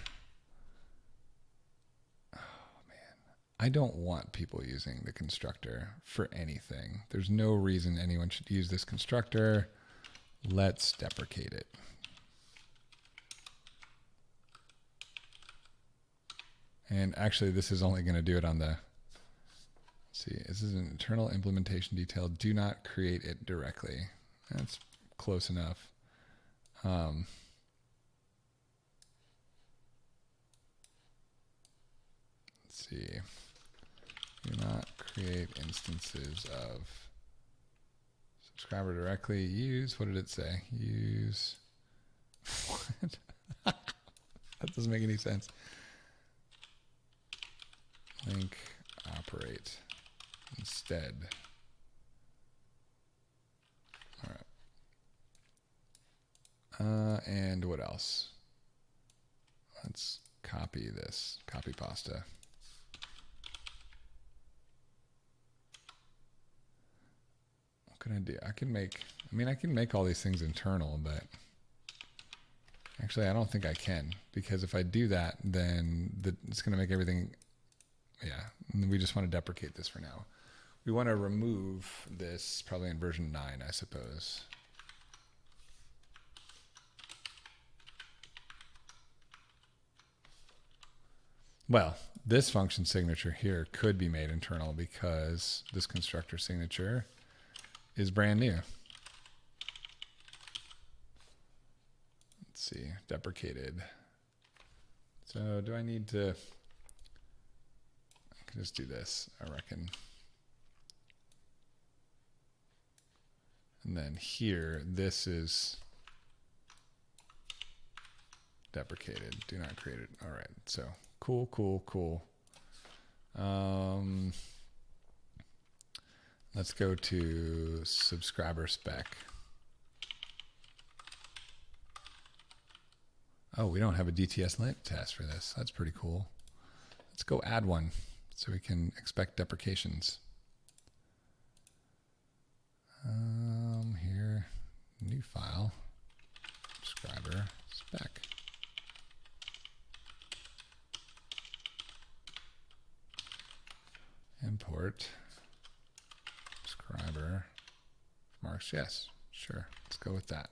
oh man, I don't want people using the constructor for anything. There's no reason anyone should use this constructor. Let's deprecate it. And actually, this is only going to do it on the, see, this is an internal implementation detail. Do not create it directly. That's close enough. Let's see. Do not create instances of subscriber directly. Use, what did it say? Use, what? That doesn't make any sense. Link operate instead. All right. And what else? Let's copy this. Copy pasta. What can I do? I can make all these things internal, but actually I don't think I can, because if I do that, then it's going to make everything. Yeah, we just want to deprecate this for now. We want to remove this probably in version 9, I suppose. Well, this function signature here could be made internal because this constructor signature is brand new. Let's see, deprecated. So do I need to... just do this, I reckon. And then here, this is deprecated. Do not create it. All right, so cool, cool, cool. Let's go to subscriber spec. Oh, we don't have a DTS lit test for this. That's pretty cool. Let's go add one, so we can expect deprecations. Here, new file, subscriber spec. Import subscriber from RxJS. Sure, let's go with that.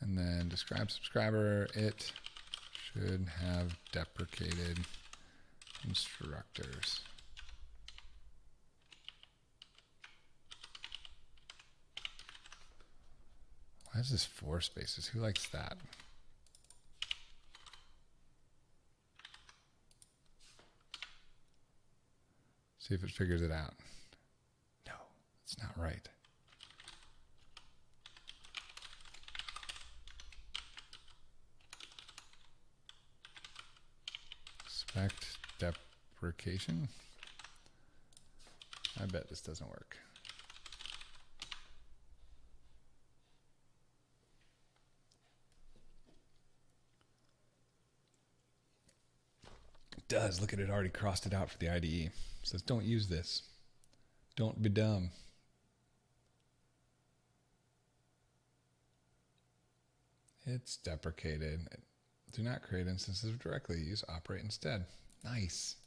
And then describe subscriber, it should have deprecated constructors. Why is this 4 spaces? Who likes that? See if it figures it out. No, it's not right. Expect deprecation. I bet this doesn't work. It does. Look at it, already crossed it out for the IDE. It says, don't use this. Don't be dumb. It's deprecated. Do not create instances directly. Use operate instead. Nice.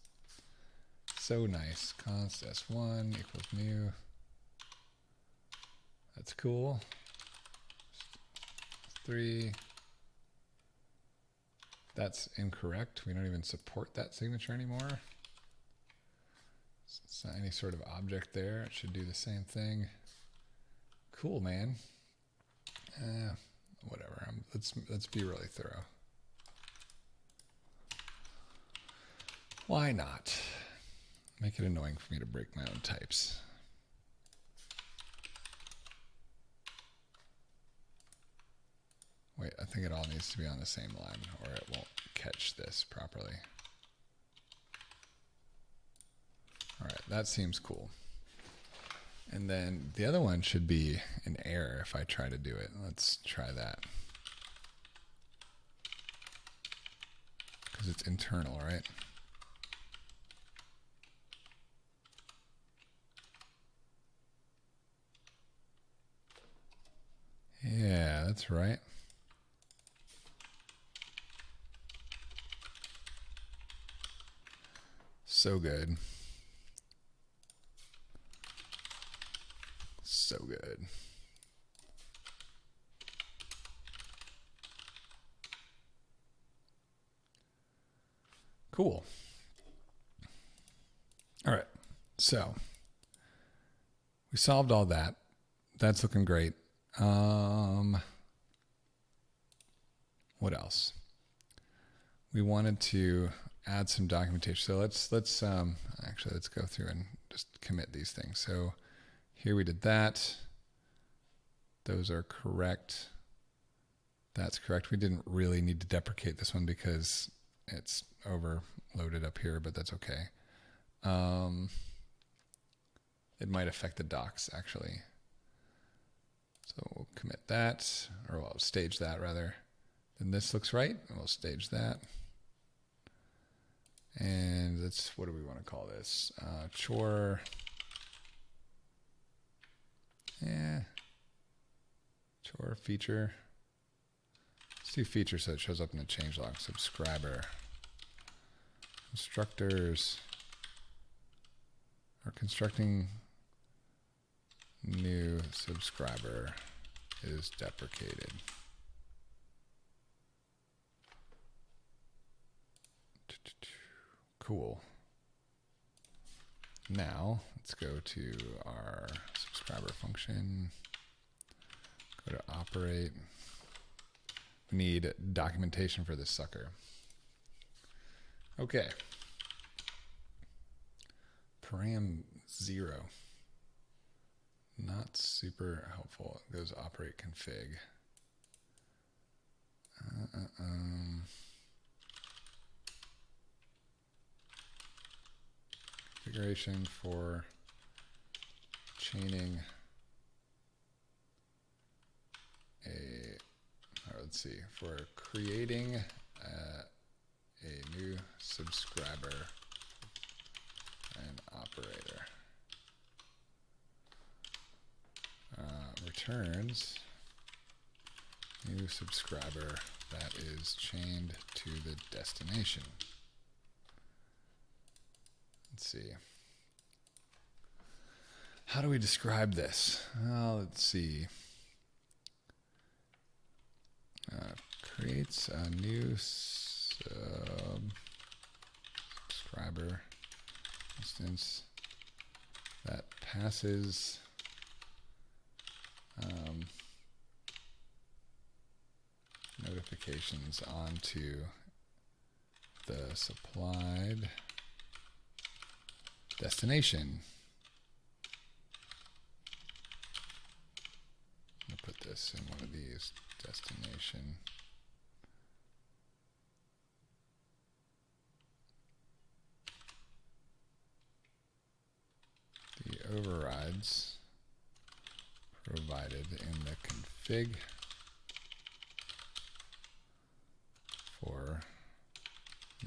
So nice. Const s1 equals new. That's cool. 3. That's incorrect. We don't even support that signature anymore. It's not any sort of object there. It should do the same thing. Cool, man. Whatever. Let's be really thorough. Why not? Make it annoying for me to break my own types. Wait, I think it all needs to be on the same line or it won't catch this properly. All right, that seems cool. And then the other one should be an error if I try to do it. Let's try that. Because it's internal, right? Yeah, that's right. So good. So good. Cool. All right. So we solved all that. That's looking great. What else? We wanted to add some documentation. So let's go through and just commit these things. So here we did that. Those are correct. That's correct. We didn't really need to deprecate this one because it's overloaded up here, but that's okay. It might affect the docs actually. So we'll commit that, or we'll stage that rather. Then this looks right, and we'll stage that. And that's, what do we want to call this? Chore. Yeah. Chore feature. Let's do feature so it shows up in the changelog. Subscriber. Constructors are constructing new subscriber is deprecated. Cool. Now let's go to our subscriber function. Go to operate. We need documentation for this sucker. Okay. Param 0. Not super helpful. It goes operate config. Configuration for chaining let's see, for creating a new subscriber and operator. Returns new subscriber that is chained to the destination. Let's see. How do we describe this? Well, let's see. Creates a new subscriber instance that passes notifications onto the supplied destination. I'm going to put this in one of these, destination. The overrides provided in the config for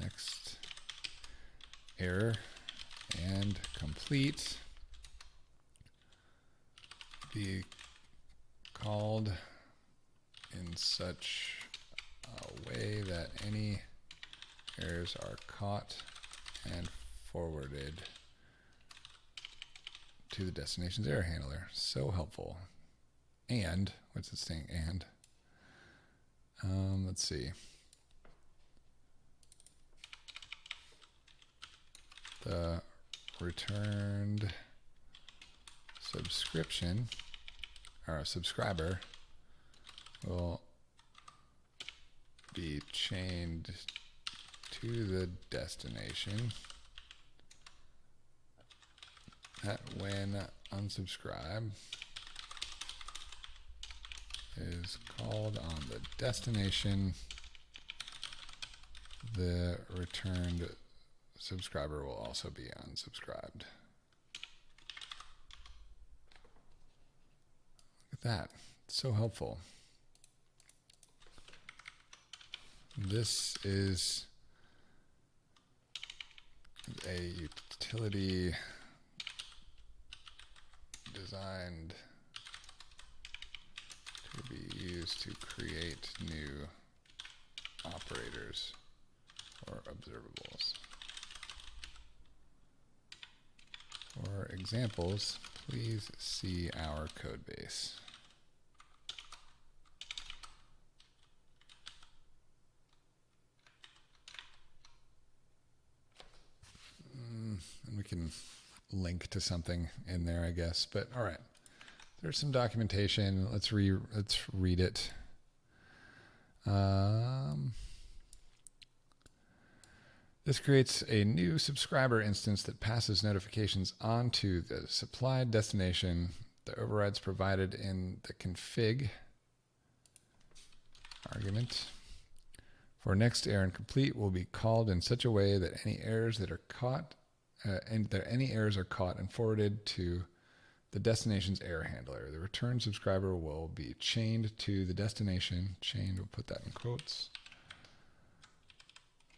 next error and complete be called in such a way that any errors are caught and forwarded to the destination's error handler. So helpful. And, what's it saying? And, let's see. The returned subscription, or a subscriber, will be chained to the destination that when unsubscribe is called on the destination, the returned subscriber will also be unsubscribed. Look at that. It's so helpful. This is a utility designed to be used to create new operators or observables. For examples, please see our code base. And we can link to something in there, I guess. But all right, there's some documentation. Let's read it. This creates a new subscriber instance that passes notifications onto the supplied destination. The overrides provided in the config argument for next error and complete will be called in such a way that any errors that are caught and forwarded to the destination's error handler. The return subscriber will be chained to the destination. Chained, we'll put that in quotes.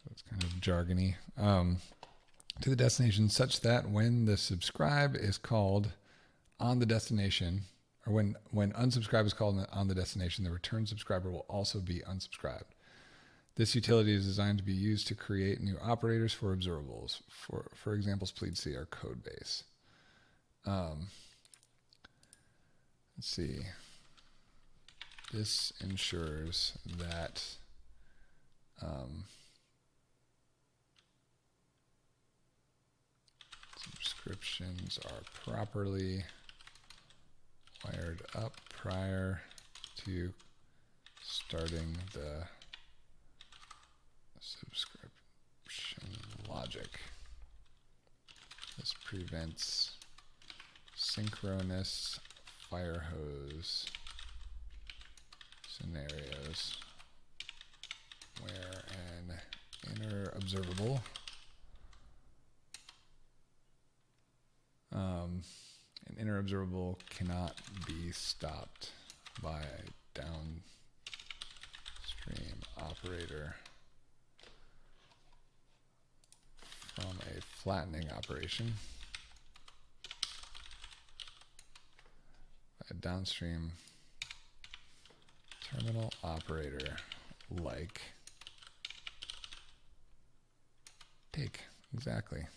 So it's kind of jargony. To the destination such that when the subscribe is called on the destination, or when unsubscribe is called on the destination, the return subscriber will also be unsubscribed. This utility is designed to be used to create new operators for observables. For examples, please see our code base. Let's see. This ensures that subscriptions are properly wired up prior to starting the subscription logic. This prevents synchronous fire hose scenarios where an inner observable cannot be stopped by a downstream operator from a flattening operation. A downstream terminal operator like take. Exactly.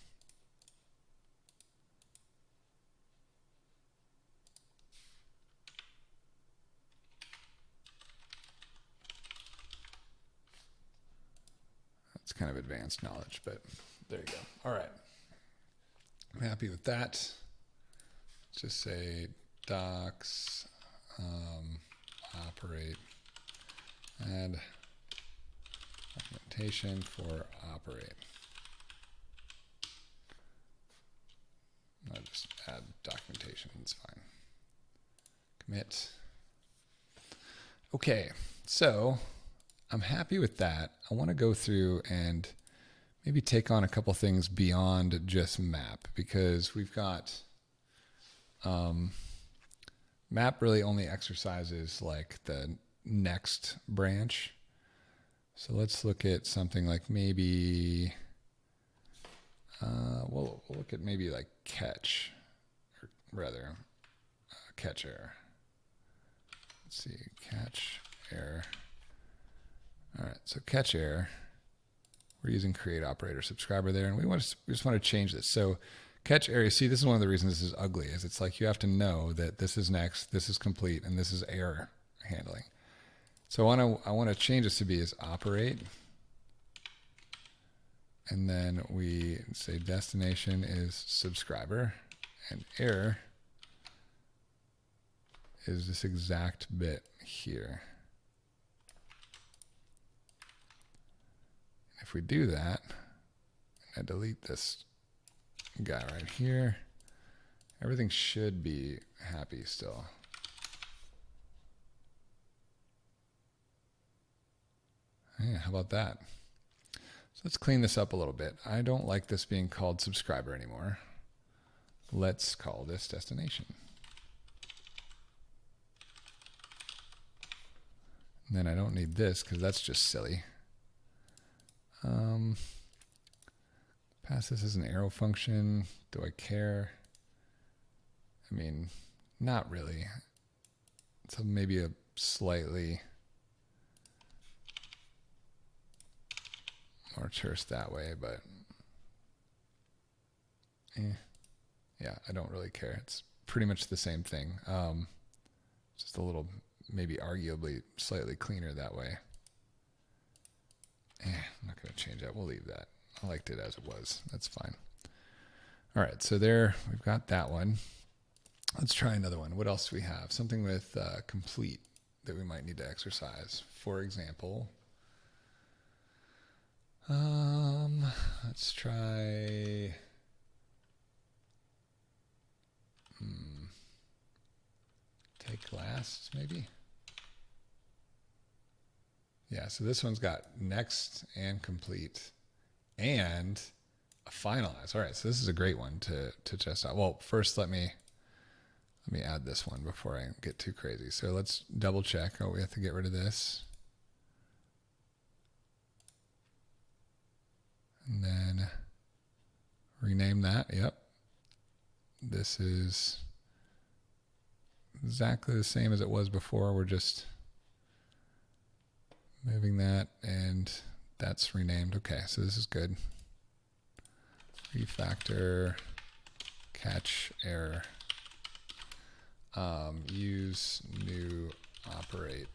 That's kind of advanced knowledge, but there you go. All right. I'm happy with that. Just say docs operate, add documentation for operate. I'll just add documentation, it's fine. Commit. Okay, so I'm happy with that. I want to go through and maybe take on a couple things beyond just map, because we've got map really only exercises like the next branch. So let's look at something like maybe We'll look at maybe like catch, or rather, catch error. Let's see, catch error. All right, so catch error. We're using create operator subscriber there, and we just want to change this. So catch error, see, this is one of the reasons this is ugly, is it's like you have to know that this is next, this is complete, and this is error handling. So I want to change this to be as operate, and then we say destination is subscriber, and error is this exact bit here. If we do that, and I delete this guy right here, everything should be happy still. Yeah, how about that? So let's clean this up a little bit. I don't like this being called subscriber anymore. Let's call this destination. And then I don't need this because that's just silly. Pass this as an arrow function. Do I care? I mean, not really. So maybe a slightly more terse that way, but yeah, I don't really care. It's pretty much the same thing. Just a little, maybe arguably slightly cleaner that way. I'm not going to change that. We'll leave that. I liked it as it was. That's fine. All right, so there we've got that one. Let's try another one. What else do we have? Something with complete that we might need to exercise. For example, let's try take last, maybe. Yeah, so this one's got next and complete and a finalize. All right, so this is a great one to test out. Well, first let me add this one before I get too crazy. So let's double check. Oh, we have to get rid of this. And then rename that. Yep. This is exactly the same as it was before. We're just moving that, and that's renamed. Okay, so this is good. Refactor, catch error, use new operate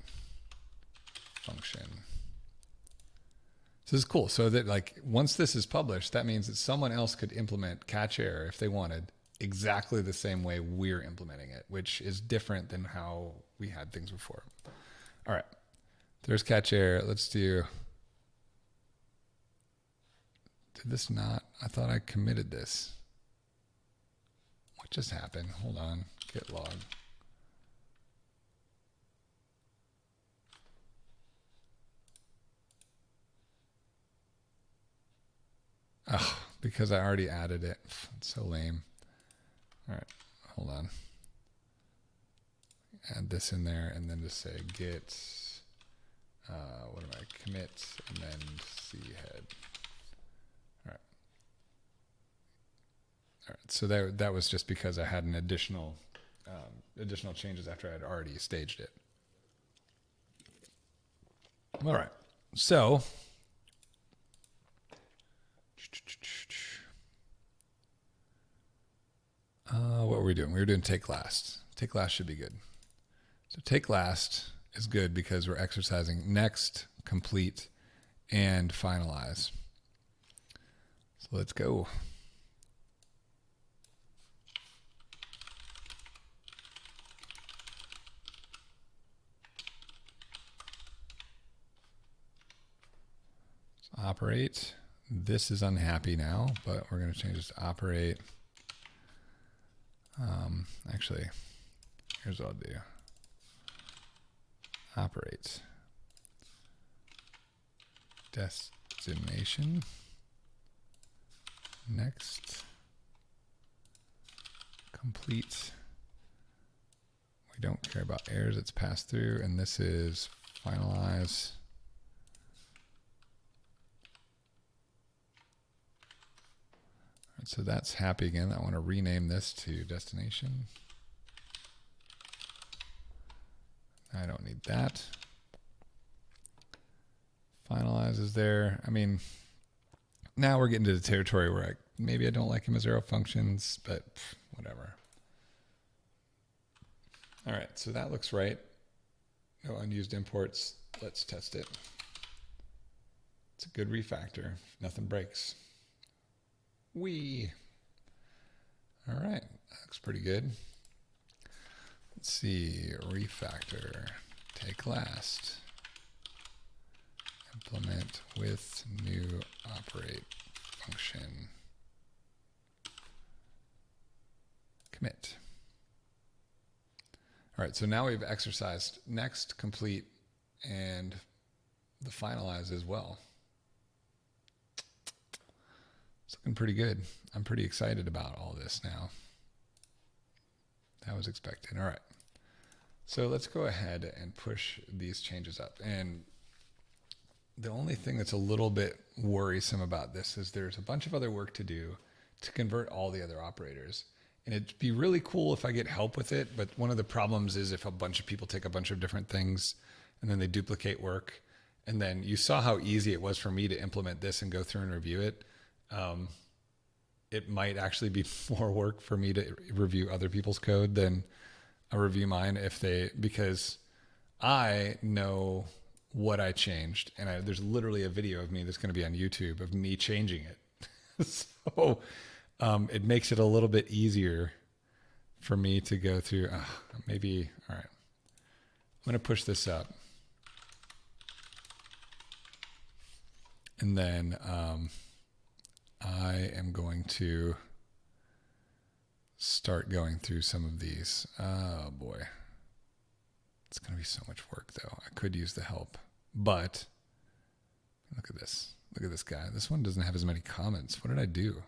function. So this is cool. So that like once this is published, that means that someone else could implement catch error if they wanted exactly the same way we're implementing it, which is different than how we had things before. All right. There's catch error. Let's do, did this not, I thought I committed this. What just happened? Hold on, git log. Oh, because I already added it. It's so lame. All right, hold on. Add this in there and then just say git, what am I, commit, and then head. All right. All right, so that was just because I had an additional changes after I had already staged it. All right, so what were we doing? We were doing take last. Take last should be good. So take last is good because we're exercising next, complete, and finalize. So let's go. So operate. This is unhappy now, but we're going to change this to operate. Actually, here's what I'll do. Operate. Destination. Next. Complete. We don't care about errors it's passed through, and this is finalize. So that's happy again. I want to rename this to destination. I don't need that. Finalize is there. I mean, now we're getting to the territory where maybe I don't like him as arrow functions, but whatever. All right, so that looks right. No unused imports. Let's test it. It's a good refactor. Nothing breaks. All right, that looks pretty good. Let's see, refactor, take last, implement with new operate function, commit. All right, so now we've exercised next, complete, and the finalize as well. It's looking pretty good. I'm pretty excited about all this now. That was expected. All right. So let's go ahead and push these changes up. And the only thing that's a little bit worrisome about this is there's a bunch of other work to do to convert all the other operators. And it'd be really cool if I get help with it. But one of the problems is if a bunch of people take a bunch of different things and then they duplicate work. And then you saw how easy it was for me to implement this and go through and review it. It might actually be more work for me to review other people's code than I review mine because I know what I changed. And there's literally a video of me that's going to be on YouTube of me changing it. So it makes it a little bit easier for me to go through. Maybe, all right. I'm going to push this up. And then I am going to start going through some of these. Oh boy. It's going to be so much work though. I could use the help, but look at this. Look at this guy. This one doesn't have as many comments. What did I do?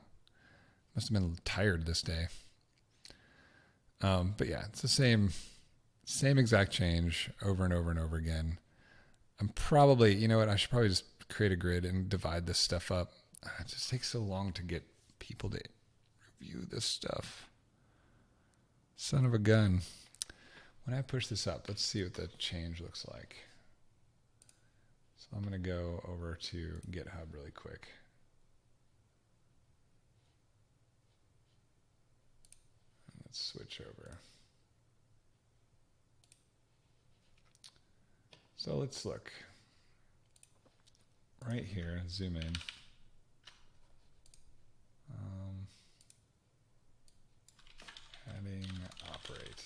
Must have been tired this day. But yeah, it's the same exact change over and over and over again. I'm probably, you know what? I should probably just create a grid and divide this stuff up. It just takes so long to get people to review this stuff. Son of a gun. When I push this up, let's see what the change looks like. So I'm going to go over to GitHub really quick. And let's switch over. So let's look. Right here, zoom in. Heading operate.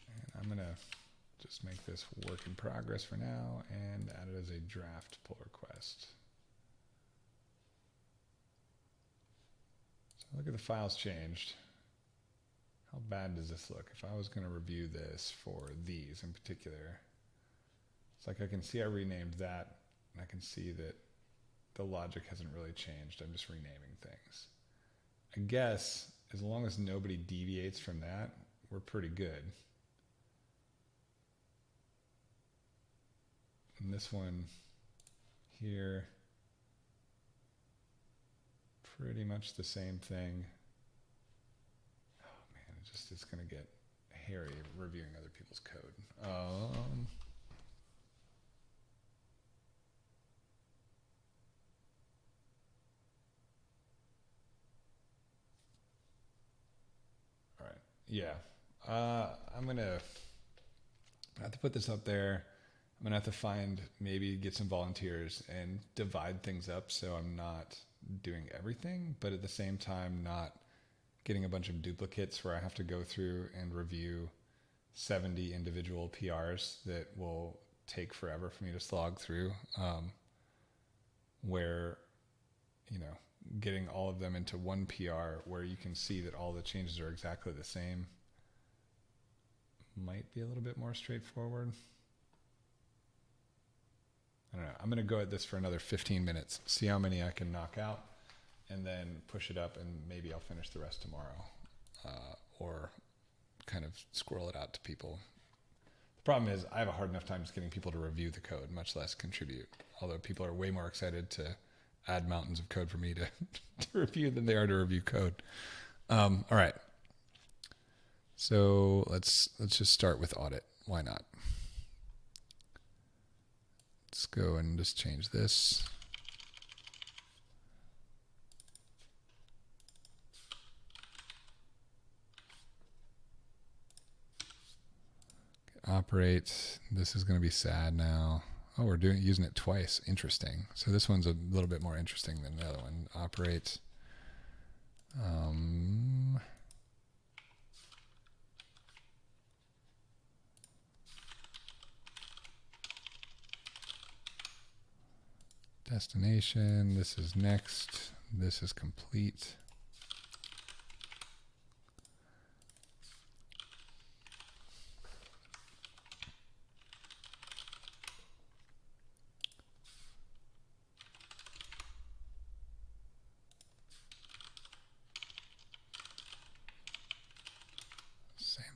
And I'm going to just make this work in progress for now and add it as a draft pull request. So look at the files changed. How bad does this look? If I was going to review this for these in particular, it's like I can see I renamed that, and I can see that the logic hasn't really changed. I'm just renaming things. I guess as long as nobody deviates from that, we're pretty good. And this one here, pretty much the same thing. Oh man, it's going to get hairy reviewing other people's code. Yeah, I'm going to have to put this up there. I'm going to have to maybe get some volunteers and divide things up so I'm not doing everything, but at the same time not getting a bunch of duplicates where I have to go through and review 70 individual PRs that will take forever for me to slog through, where, you know, getting all of them into one PR where you can see that all the changes are exactly the same might be a little bit more straightforward. I don't know. I'm going to go at this for another 15 minutes, see how many I can knock out, and then push it up, and maybe I'll finish the rest tomorrow, or kind of squirrel it out to people. The problem is I have a hard enough time just getting people to review the code, much less contribute, although people are way more excited to add mountains of code for me to, to review than they are to review code. All right. So let's just start with audit. Why not? Let's go and just change this. Operate. This is going to be sad now. Oh, we're using it twice. Interesting. So this one's a little bit more interesting than the other one. Operate. Destination. This is next. This is complete.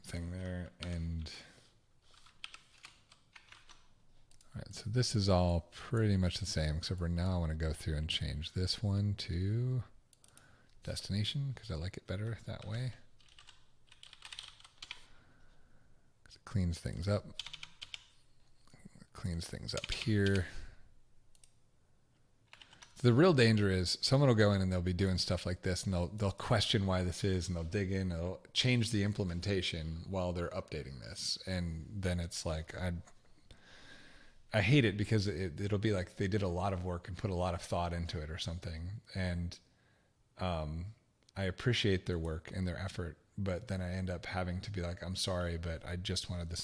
Thing there, and all right, so this is all pretty much the same, except for now I want to go through and change this one to destination because I like it better that way. It cleans things up. It cleans things up here. The real danger is someone will go in and they'll be doing stuff like this, and they'll question why this is, and they'll dig in, and they'll change the implementation while they're updating this, and then it's like I hate it because it'll be like they did a lot of work and put a lot of thought into it or something, and I appreciate their work and their effort, but then I end up having to be like, I'm sorry, but I just wanted the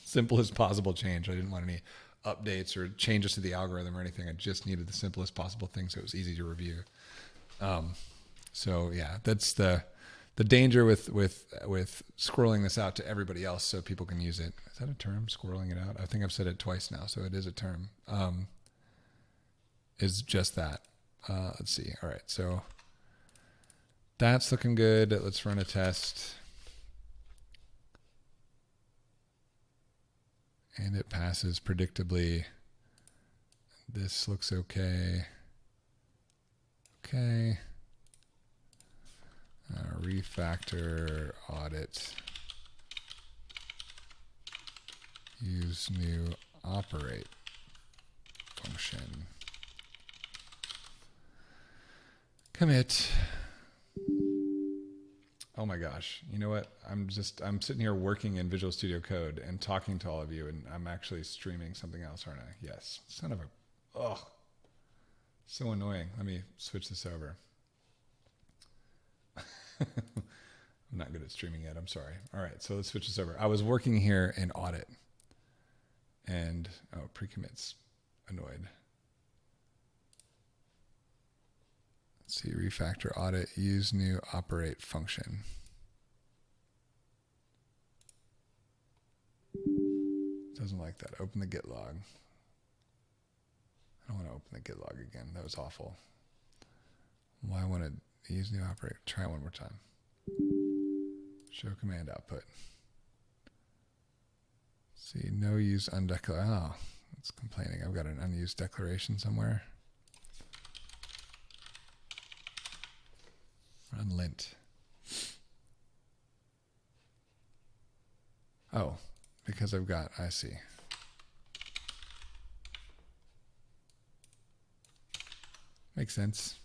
simplest possible change. I didn't want any updates or changes to the algorithm or anything. I just needed the simplest possible thing so it was easy to review. So yeah, that's the danger with scrolling this out to everybody else so people can use it. Is that a term, scrolling it out? I think I've said it twice now, so it is a term. Is just that. Let's see. All right, so that's looking good. Let's run a test. And it passes predictably. This looks okay. Okay. Refactor, audit. Use new operate function. Commit. Oh my gosh. You know what? I'm sitting here working in Visual Studio Code and talking to all of you, and I'm actually streaming something else, aren't I? Yes. Son of a, so annoying. Let me switch this over. I'm not good at streaming yet. I'm sorry. All right. So let's switch this over. I was working here in audit, and pre-commits annoyed. Let's see, refactor audit, use new operate function. Doesn't like that. Open the git log. I don't want to open the git log again. That was awful. Well, I want to use new operate. Try it one more time. Show command output. See, no use undeclared. Oh, it's complaining. I've got an unused declaration somewhere. Run lint. Oh, because I see. Makes sense.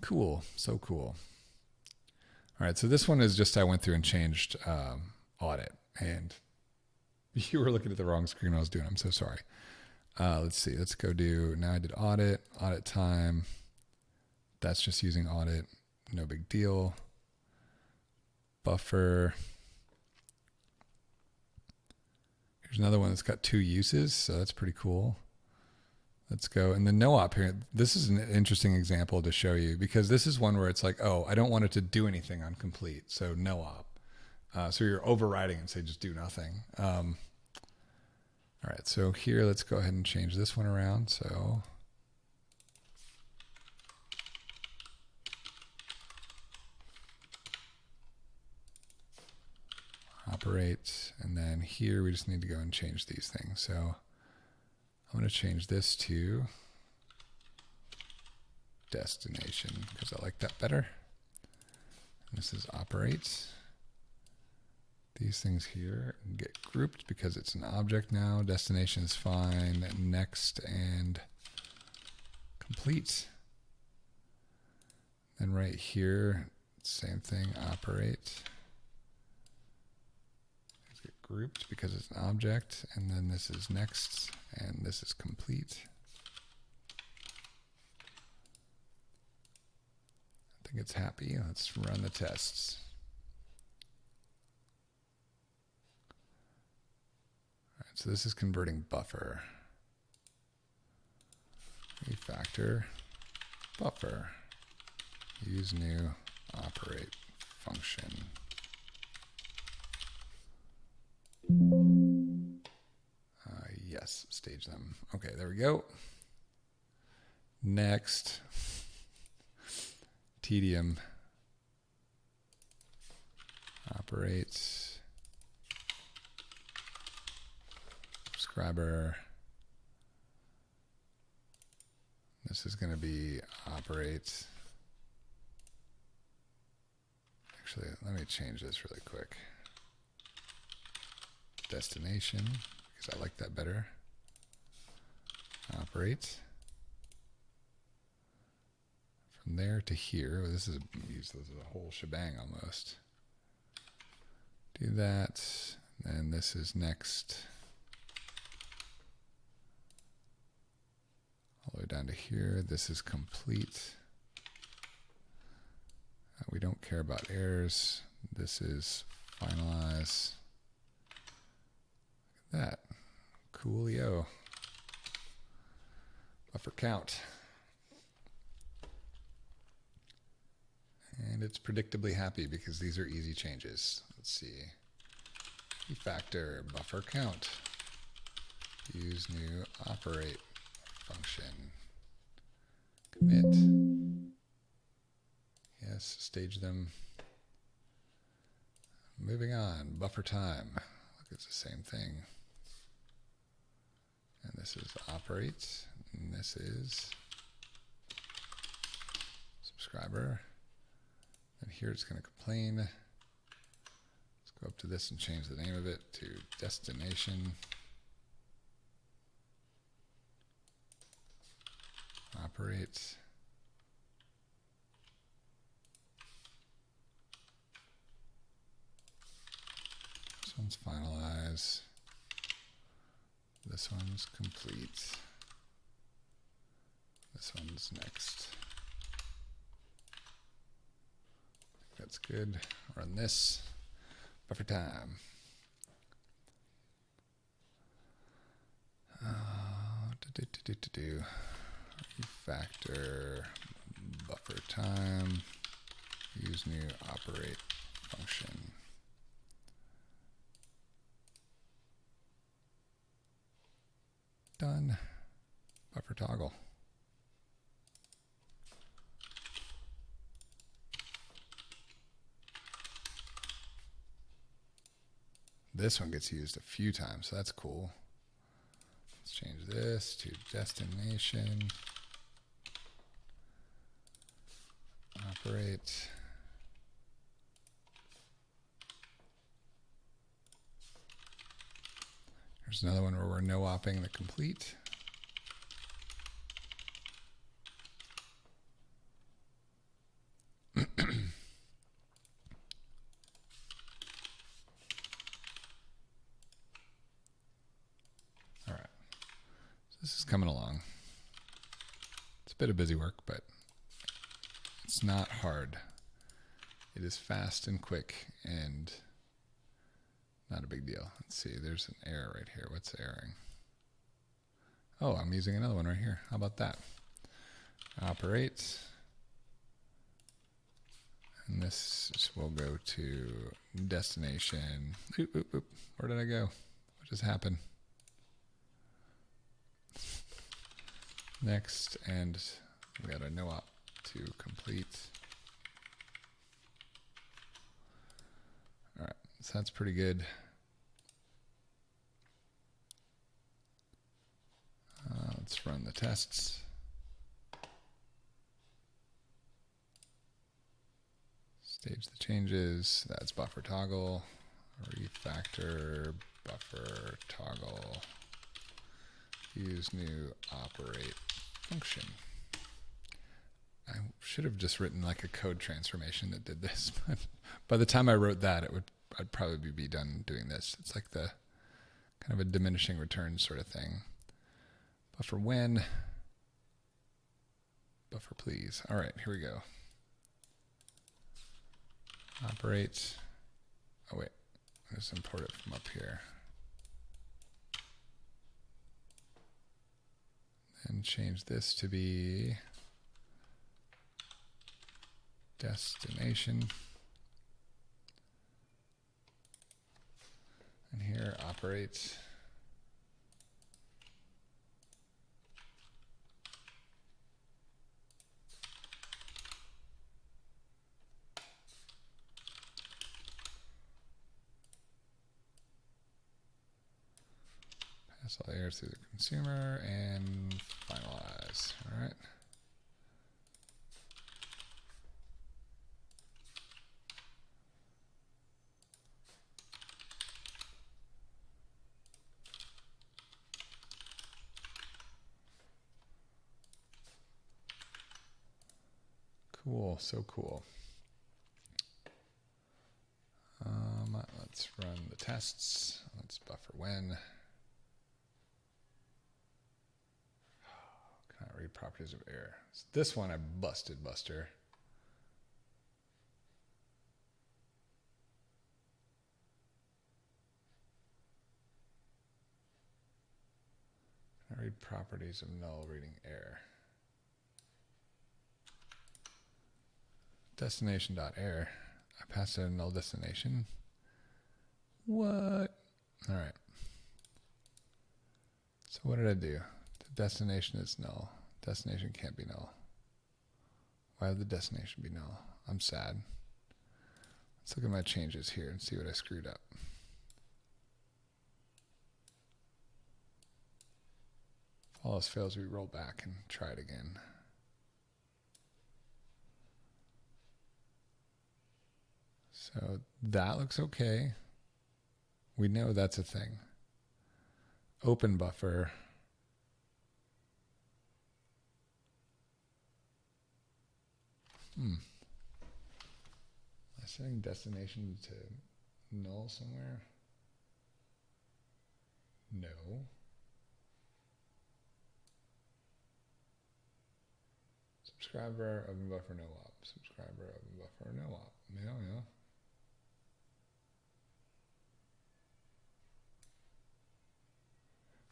Cool. So cool. All right. So this one is just I went through and changed audit. And you were looking at the wrong screen when I was doing it. I'm so sorry. Let's see. Let's go do, now I did audit time. That's just using audit. No big deal. Buffer. Here's another one that's got 2 uses. So that's pretty cool. Let's go. And the no op here, this is an interesting example to show you because this is one where it's like, oh, I don't want it to do anything on complete. So no op. So you're overriding and say just do nothing. All right. So here, let's go ahead and change this one around. So operate, and then here we just need to go and change these things. So I'm going to change this to destination because I like that better. And this is operate. These things here get grouped because it's an object now. Destination is fine. Next and complete. Then right here, same thing, operate. These get grouped because it's an object. And then this is next and this is complete. I think it's happy. Let's run the tests. So this is converting buffer. Refactor buffer. Use new operate function. Yes, stage them. Okay, there we go. Next, tedium operates. Subscriber. This is going to be operate. Actually, let me change this really quick. Destination, because I like that better. Operate. From there to here, this is a whole shebang almost. Do that, and this is next. All the way down to here, this is complete. We don't care about errors. This is finalize. Look at that. Coolio. Buffer count. And it's predictably happy because these are easy changes. Let's see. Refactor buffer count. Use new operate function. Commit. Yes, stage them. Moving on, buffer time. Look, it's the same thing. And this is operate, and this is subscriber. And here it's going to complain. Let's go up to this and change the name of it to destination. Operate. This one's finalize. This one's complete. This one's next. That's good. Run this. Buffer time. Refactor buffer time. Use new operate function. Done. Buffer toggle. This one gets used a few times, so that's cool. Let's change this to destination. Operate. There's another one where we're no-opping the complete. All right. So this is coming along. It's a bit of busy work, but it's not hard. It is fast and quick and not a big deal. Let's see, there's an error right here. What's erroring? Oh, I'm using another one right here. How about that? Operate. And this will go to destination. Oop, oop, oop. Where did I go? What just happened? Next, and we got a no op to complete. All right, So that's pretty good. Let's run the tests. Stage the changes. That's buffer toggle. Refactor buffer toggle. Use new operate function. I should have just written like a code transformation that did this, but by the time I wrote that, I'd probably be done doing this. It's like the kind of a diminishing returns sort of thing. Buffer when, buffer please. All right, here we go. Operate. Oh wait, let's import it from up here. And change this to be destination. And here operate. Pass all errors through the consumer and finalize. All right. Cool, so cool. Let's run the tests. Let's buffer when. Cannot read properties of error. So this one I busted, Buster. Cannot read properties of null reading error. Destination.error. I passed in a null destination. What? All right. So what did I do? The destination is null. Destination can't be null. Why would the destination be null? I'm sad. Let's look at my changes here and see what I screwed up. If all else fails, we roll back and try it again. So that looks okay. We know that's a thing. Open buffer. Am I setting destination to null somewhere? No. Subscriber, open buffer, no op. Subscriber, open buffer, no op. Yeah.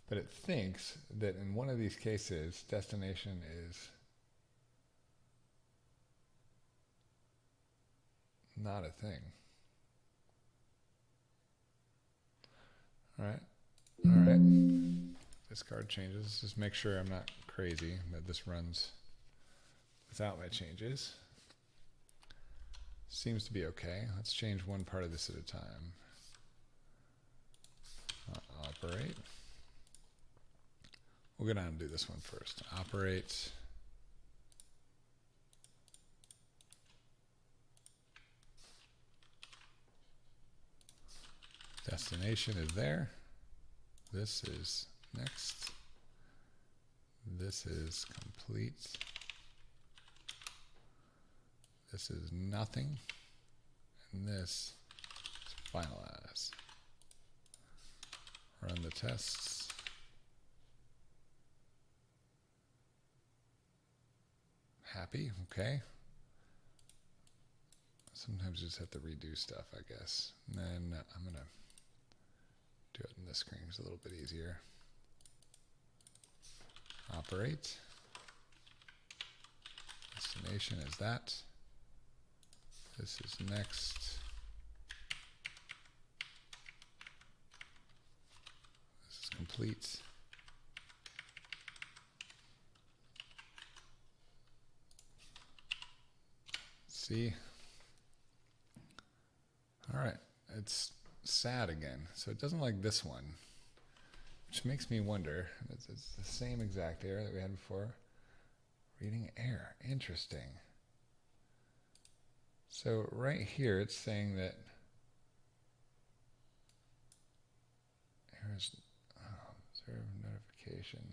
But it thinks that in one of these cases, destination is not a thing. All right. Discard changes. Just make sure I'm not crazy, that this runs without my changes. Seems to be okay. Let's change one part of this at a time. Operate. We'll go down and do this one first. Operate. Destination is there. This is next. This is complete. This is nothing. And this is finalize. Run the tests. Happy, okay. Sometimes you just have to redo stuff, I guess. And then I'm gonna do it in this screen, it's a little bit easier. Operate. Destination is that. This is next. This is complete. See? All right, it's sad again. So it doesn't like this one, which makes me wonder. It's the same exact error that we had before. Reading error. Interesting. So right here, it's saying that errors, serve notification.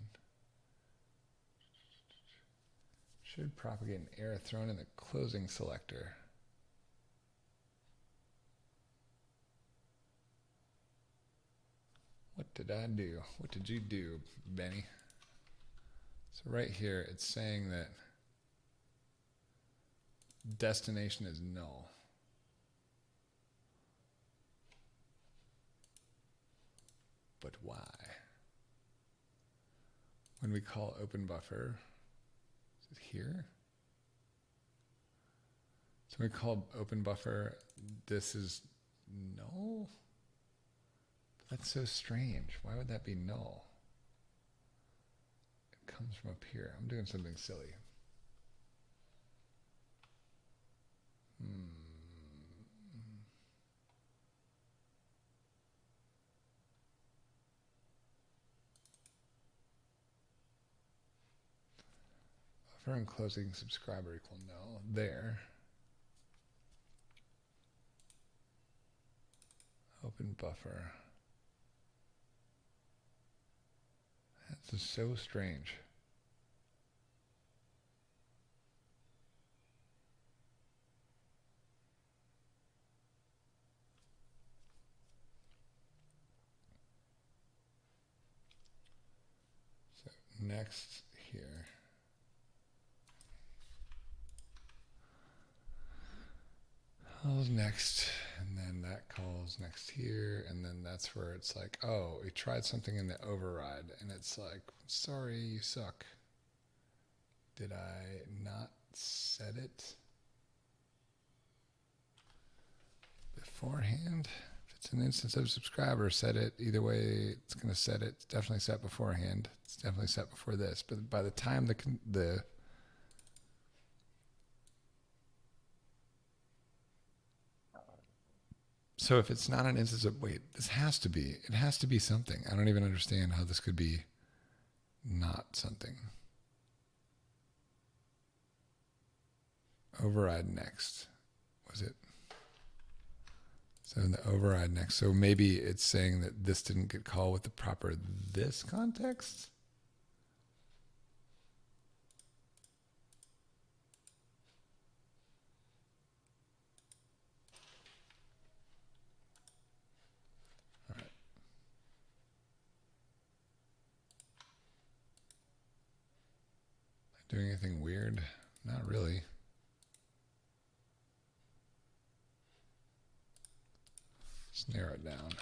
Should propagate an error thrown in the closing selector. What did I do? What did you do, Benny? So right here, it's saying that destination is null. But why? When we call open buffer, is it here? So when we call open buffer, this is null? That's so strange. Why would that be null? It comes from up here. I'm doing something silly. Buffer and closing subscriber equal null. There. Open buffer. That's so strange. So next here. Calls next, and then that calls next here, and then that's where it's like, oh, we tried something in the override, and it's like, sorry, you suck. Did I not set it beforehand? If it's an instance of subscriber, set it. Either way, it's going to set it. It's definitely set beforehand. It's definitely set before this. But by the time the so if it's not an instance of, wait, this has to be, it has to be something. I don't even understand how this could be not something. Override next. Was it? So in the override next. So maybe it's saying that this didn't get called with the proper this context. All right. Doing anything weird? Not really. Let's narrow it down.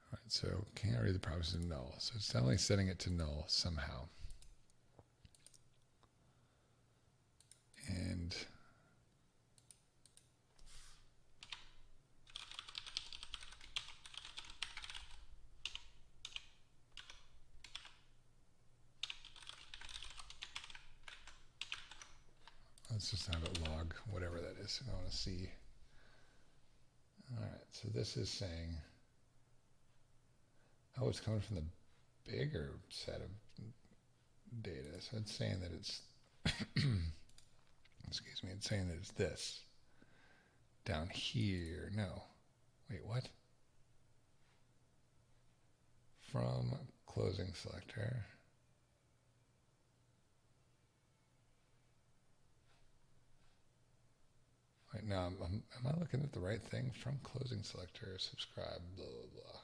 All right, so can't read the properties of null. So it's definitely setting it to null somehow. And let's just have it log whatever that is. I want to see. All right, so this is saying, oh, it's coming from the bigger set of data. So it's saying that it's, excuse me, it's saying that it's this. Down here, no. Wait, what? From closing selector. Wait, no, am I looking at the right thing? From closing selector, subscribe, blah, blah, blah.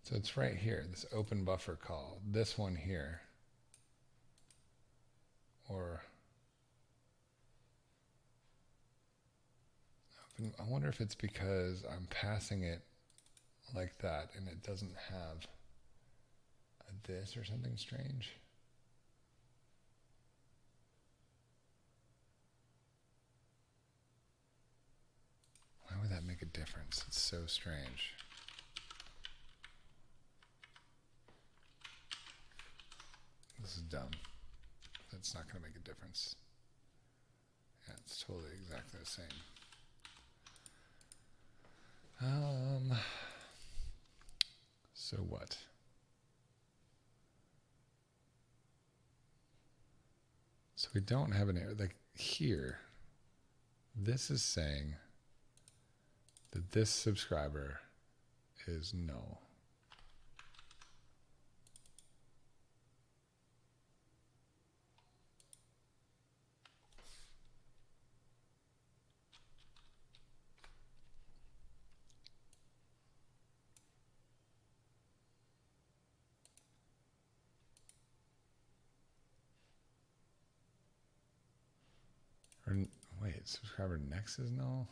So it's right here, this open buffer call, this one here. Or, I wonder if it's because I'm passing it like that and it doesn't have a this or something strange. Why would that make a difference? It's so strange. this is dumb. That's not going to make a difference. Yeah, it's totally exactly the same. So what? So we don't have an error. Like here, this is saying that this subscriber is null. Or wait, subscriber next is null?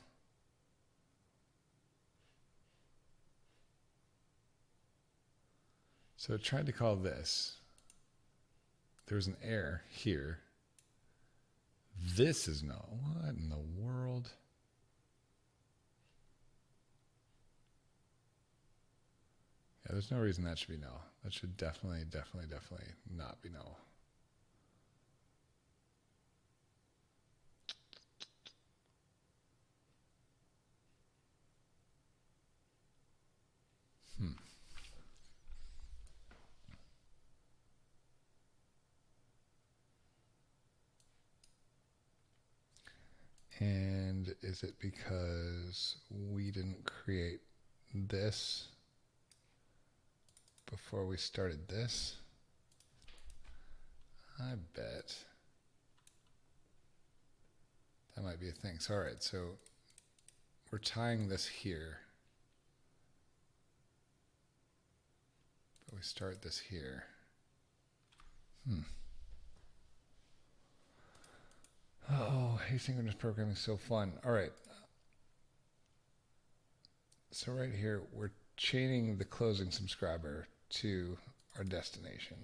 So it tried to call this. There's an error here. This is null. What in the world? Yeah, there's no reason that should be null. That should definitely not be null. And is it because we didn't create this before we started this? I bet that might be a thing. So, all right, so we're tying this here, but we start this here. Oh, asynchronous programming is so fun. All right. So right here, we're chaining the closing subscriber to our destination.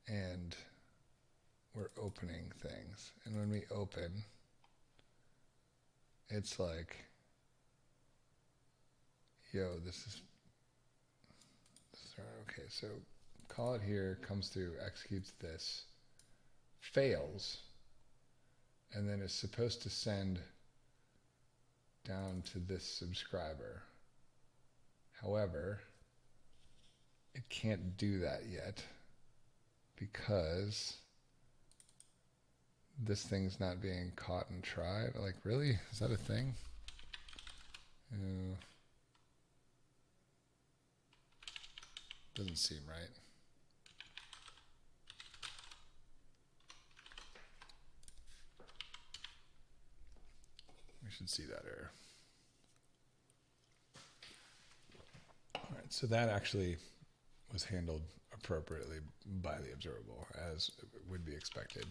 And we're opening things. And when we open, it's like, yo, this is okay, so call it here, comes through, executes this, fails, and then is supposed to send down to this subscriber. However, it can't do that yet because this thing's not being caught and tried. Like, really? Is that a thing? Doesn't seem right. We should see that error. All right, so that actually was handled appropriately by the observable, as would be expected.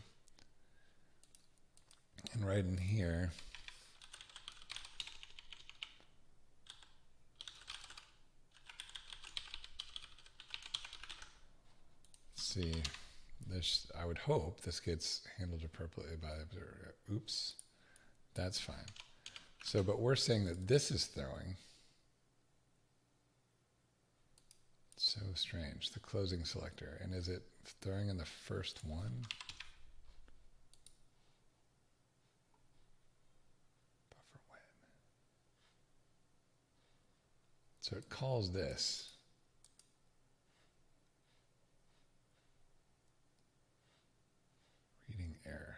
And right in here, see, this, I would hope this gets handled appropriately by the observer. Oops, that's fine. So, but we're saying that this is throwing. So strange, the closing selector. And is it throwing in the first one? Buffer when? So it calls this. Reading error.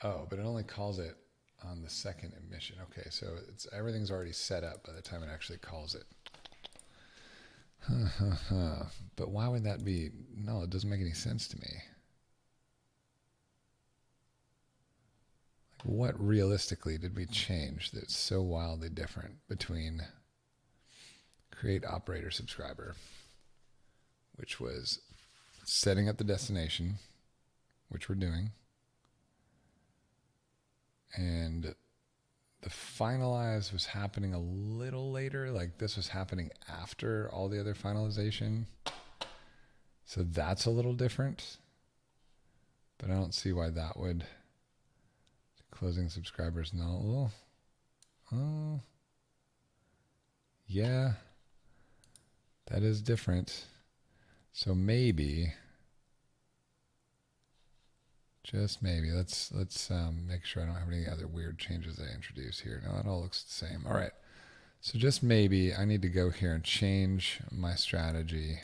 Oh, but it only calls it on the second emission. Okay, so it's everything's already set up by the time it actually calls it. But why would that be? No, it doesn't make any sense to me. Like, what realistically did we change that's so wildly different between create operator subscriber, which was setting up the destination, which we're doing, and the finalize was happening a little later, like this was happening after all the other finalization. So that's a little different, but I don't see why that would. Closing subscribers null. Oh, yeah. That is different. So maybe, just maybe, let's make sure I don't have any other weird changes I introduce here. No, that all looks the same. All right. So just maybe I need to go here and change my strategy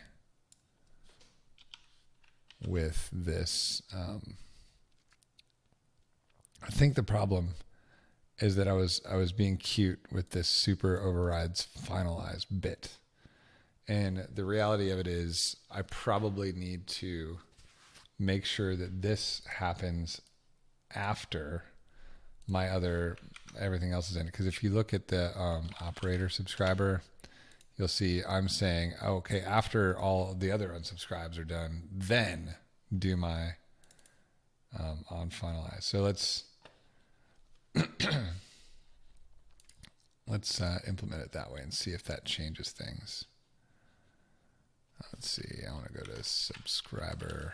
with this. I think the problem is that I was being cute with this super overrides finalize bit. And the reality of it is I probably need to make sure that this happens after my other, everything else is in it. Because if you look at the operator subscriber, you'll see I'm saying, oh, okay, after all the other unsubscribes are done, then do my on finalize. So let's implement it that way and see if that changes things. Let's see, I want to go to subscriber.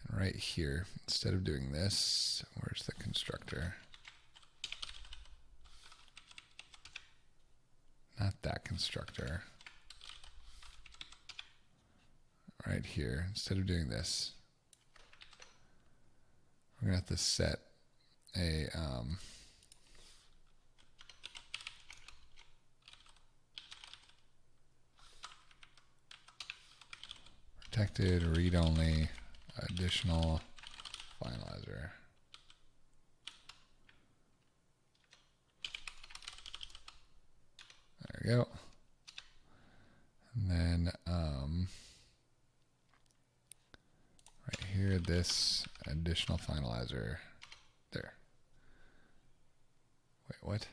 And right here, instead of doing this, where's the constructor? Not that constructor. Right here, instead of doing this, we're going to have to set a protected read-only additional finalizer. There we go. And then right here, this additional finalizer. There. Wait, what?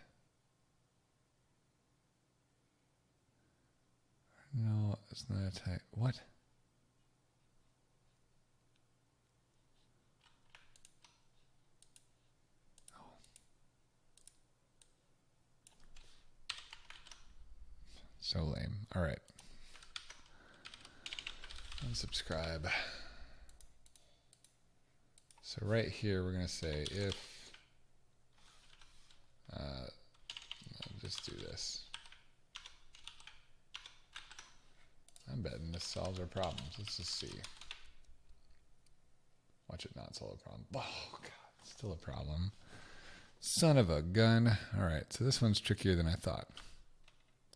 No, it's not a type. What? So lame. All right. Unsubscribe. So right here, we're going to say if, I'll just do this. I'm betting this solves our problems. Let's just see. Watch it not solve a problem. Oh, God, still a problem. Son of a gun. All right, so this one's trickier than I thought.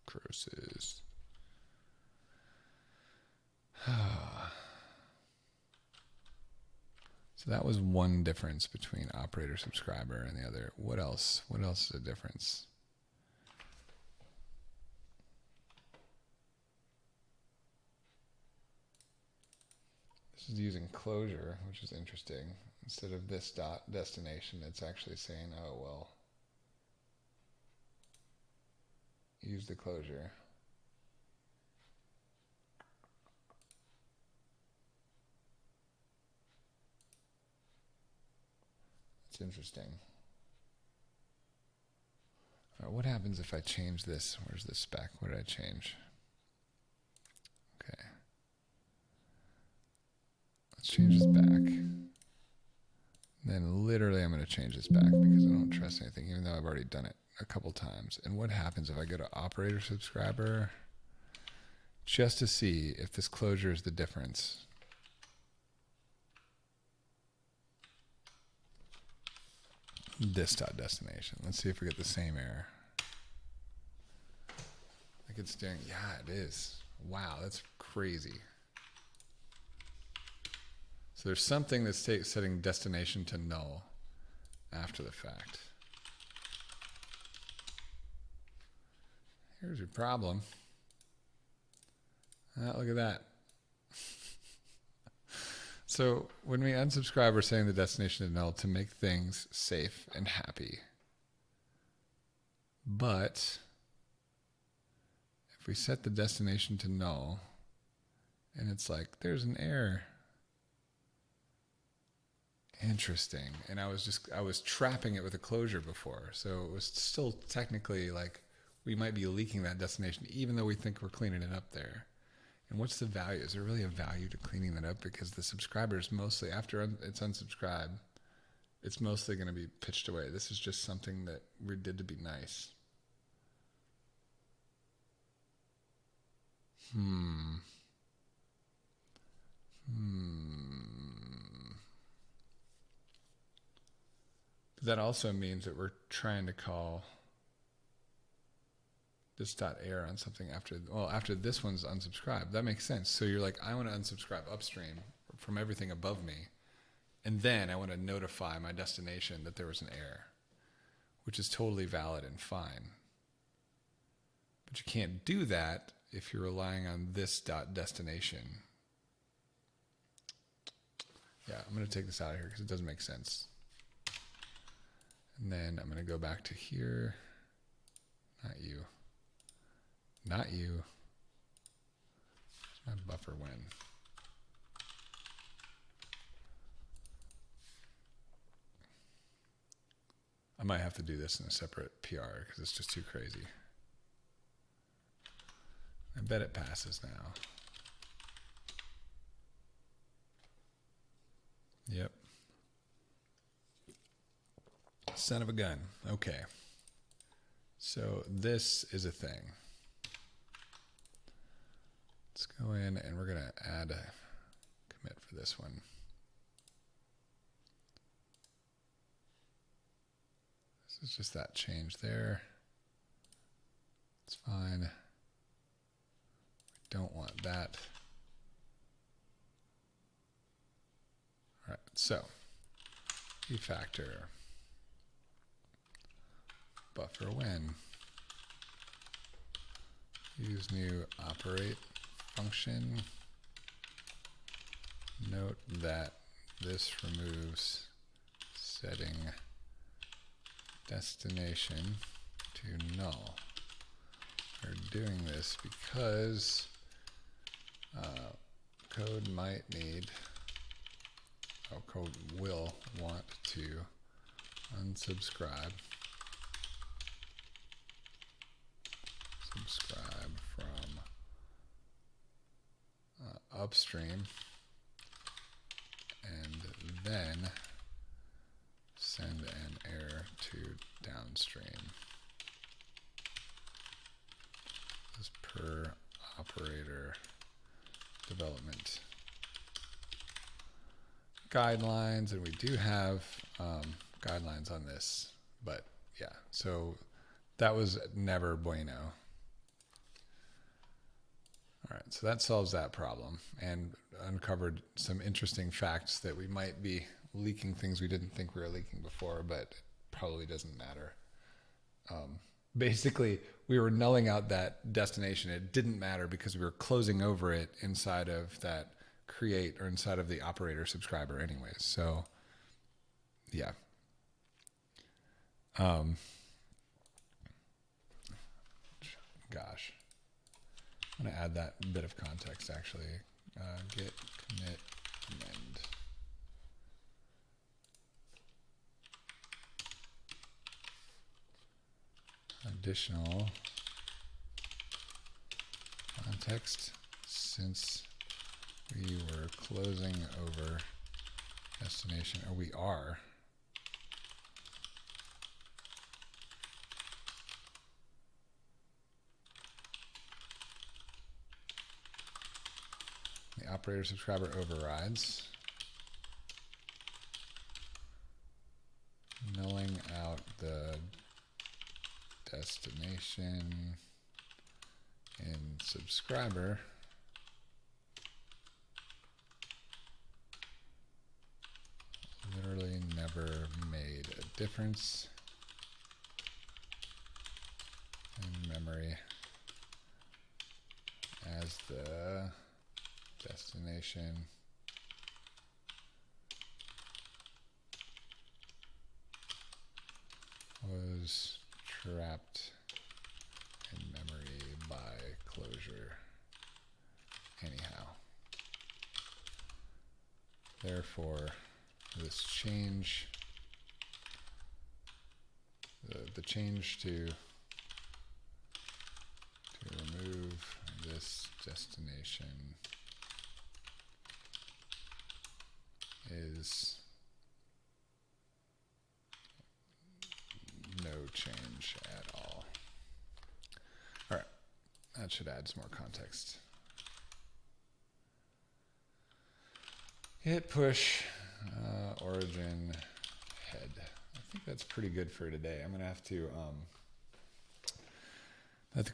Curses. So that was one difference between operator subscriber and the other. What else? What else is a difference? This is using closure, which is interesting. Instead of this dot destination, it's actually saying, oh, well, use the closure. It's interesting. All right, what happens if I change this? Where's the spec? What did I change? Okay. Let's change this back. Then literally I'm going to change this back because I don't trust anything, even though I've already done it a couple times. And what happens if I go to operator subscriber just to see if this closure is the difference? This dot destination. Let's see if we get the same error. Like it's doing, yeah, it is. Wow, that's crazy. So there's something that's setting destination to null after the fact. Here's your problem. Look at that. So when we unsubscribe, we're setting the destination to null to make things safe and happy. But if we set the destination to null, and it's like, there's an error. Interesting. And I was trapping it with a closure before. So it was still technically like we might be leaking that destination, even though we think we're cleaning it up there. And what's the value? Is there really a value to cleaning that up? Because the subscribers mostly, after it's unsubscribed, it's mostly going to be pitched away. This is just something that we did to be nice. That also means that we're trying to call this dot error on something after this one's unsubscribed. That makes sense. So you're like, I want to unsubscribe upstream from everything above me. And then I want to notify my destination that there was an error, which is totally valid and fine. But you can't do that if you're relying on this dot destination. Yeah, I'm going to take this out of here because it doesn't make sense. And then I'm going to go back to here. Not you. Not you. Where's my buffer when? I might have to do this in a separate PR because it's just too crazy. I bet it passes now. Yep. Son of a gun. Okay. So this is a thing. Let's go in and we're going to add a commit for this one. This is just that change there. It's fine. We don't want that. All right, so refactor buffer when use new operate function. Note that this removes setting destination to null. We're doing this because code will want to subscribe from upstream and then send an error to downstream. This per operator development guidelines, and we do have guidelines on this, but yeah, so that was never bueno. All right, so that solves that problem and uncovered some interesting facts that we might be leaking things we didn't think we were leaking before, but it probably doesn't matter. Basically, we were nulling out that destination. It didn't matter because we were closing over it inside of that create or inside of the operator subscriber anyways. So yeah. Gosh. I'm going to add that bit of context actually. Git commit amend. Additional context since we were closing over destination, or we are. The operator subscriber overrides, nulling out the destination in subscriber literally never made a difference in memory as the destination was trapped in memory by closure anyhow. Therefore, this change, the change to remove this destination is no change at all. All right, that should add some more context. hit push origin head. I think that's pretty good for today. I'm gonna have to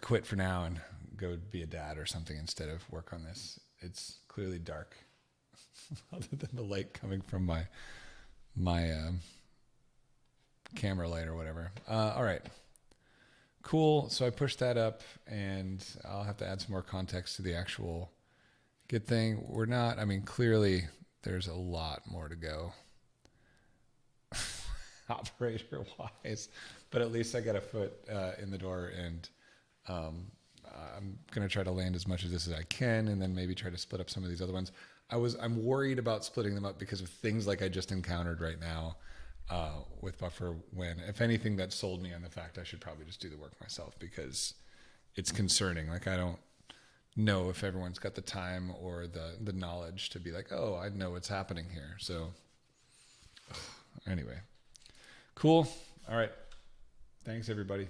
quit for now and go be a dad or something instead of work on this. It's clearly dark, other than the light coming from my camera light or whatever. All right, cool. So I pushed that up, and I'll have to add some more context to the actual Git thing. We're not. I mean, clearly there's a lot more to go, operator wise, but at least I got a foot in the door, and I'm going to try to land as much of this as I can, and then maybe try to split up some of these other ones. I'm worried about splitting them up because of things like I just encountered right now with buffer, when, if anything, that sold me on the fact I should probably just do the work myself, because it's concerning. Like, I don't know if everyone's got the time or the knowledge to be like, oh, I know what's happening here. So anyway, cool. All right. Thanks, everybody.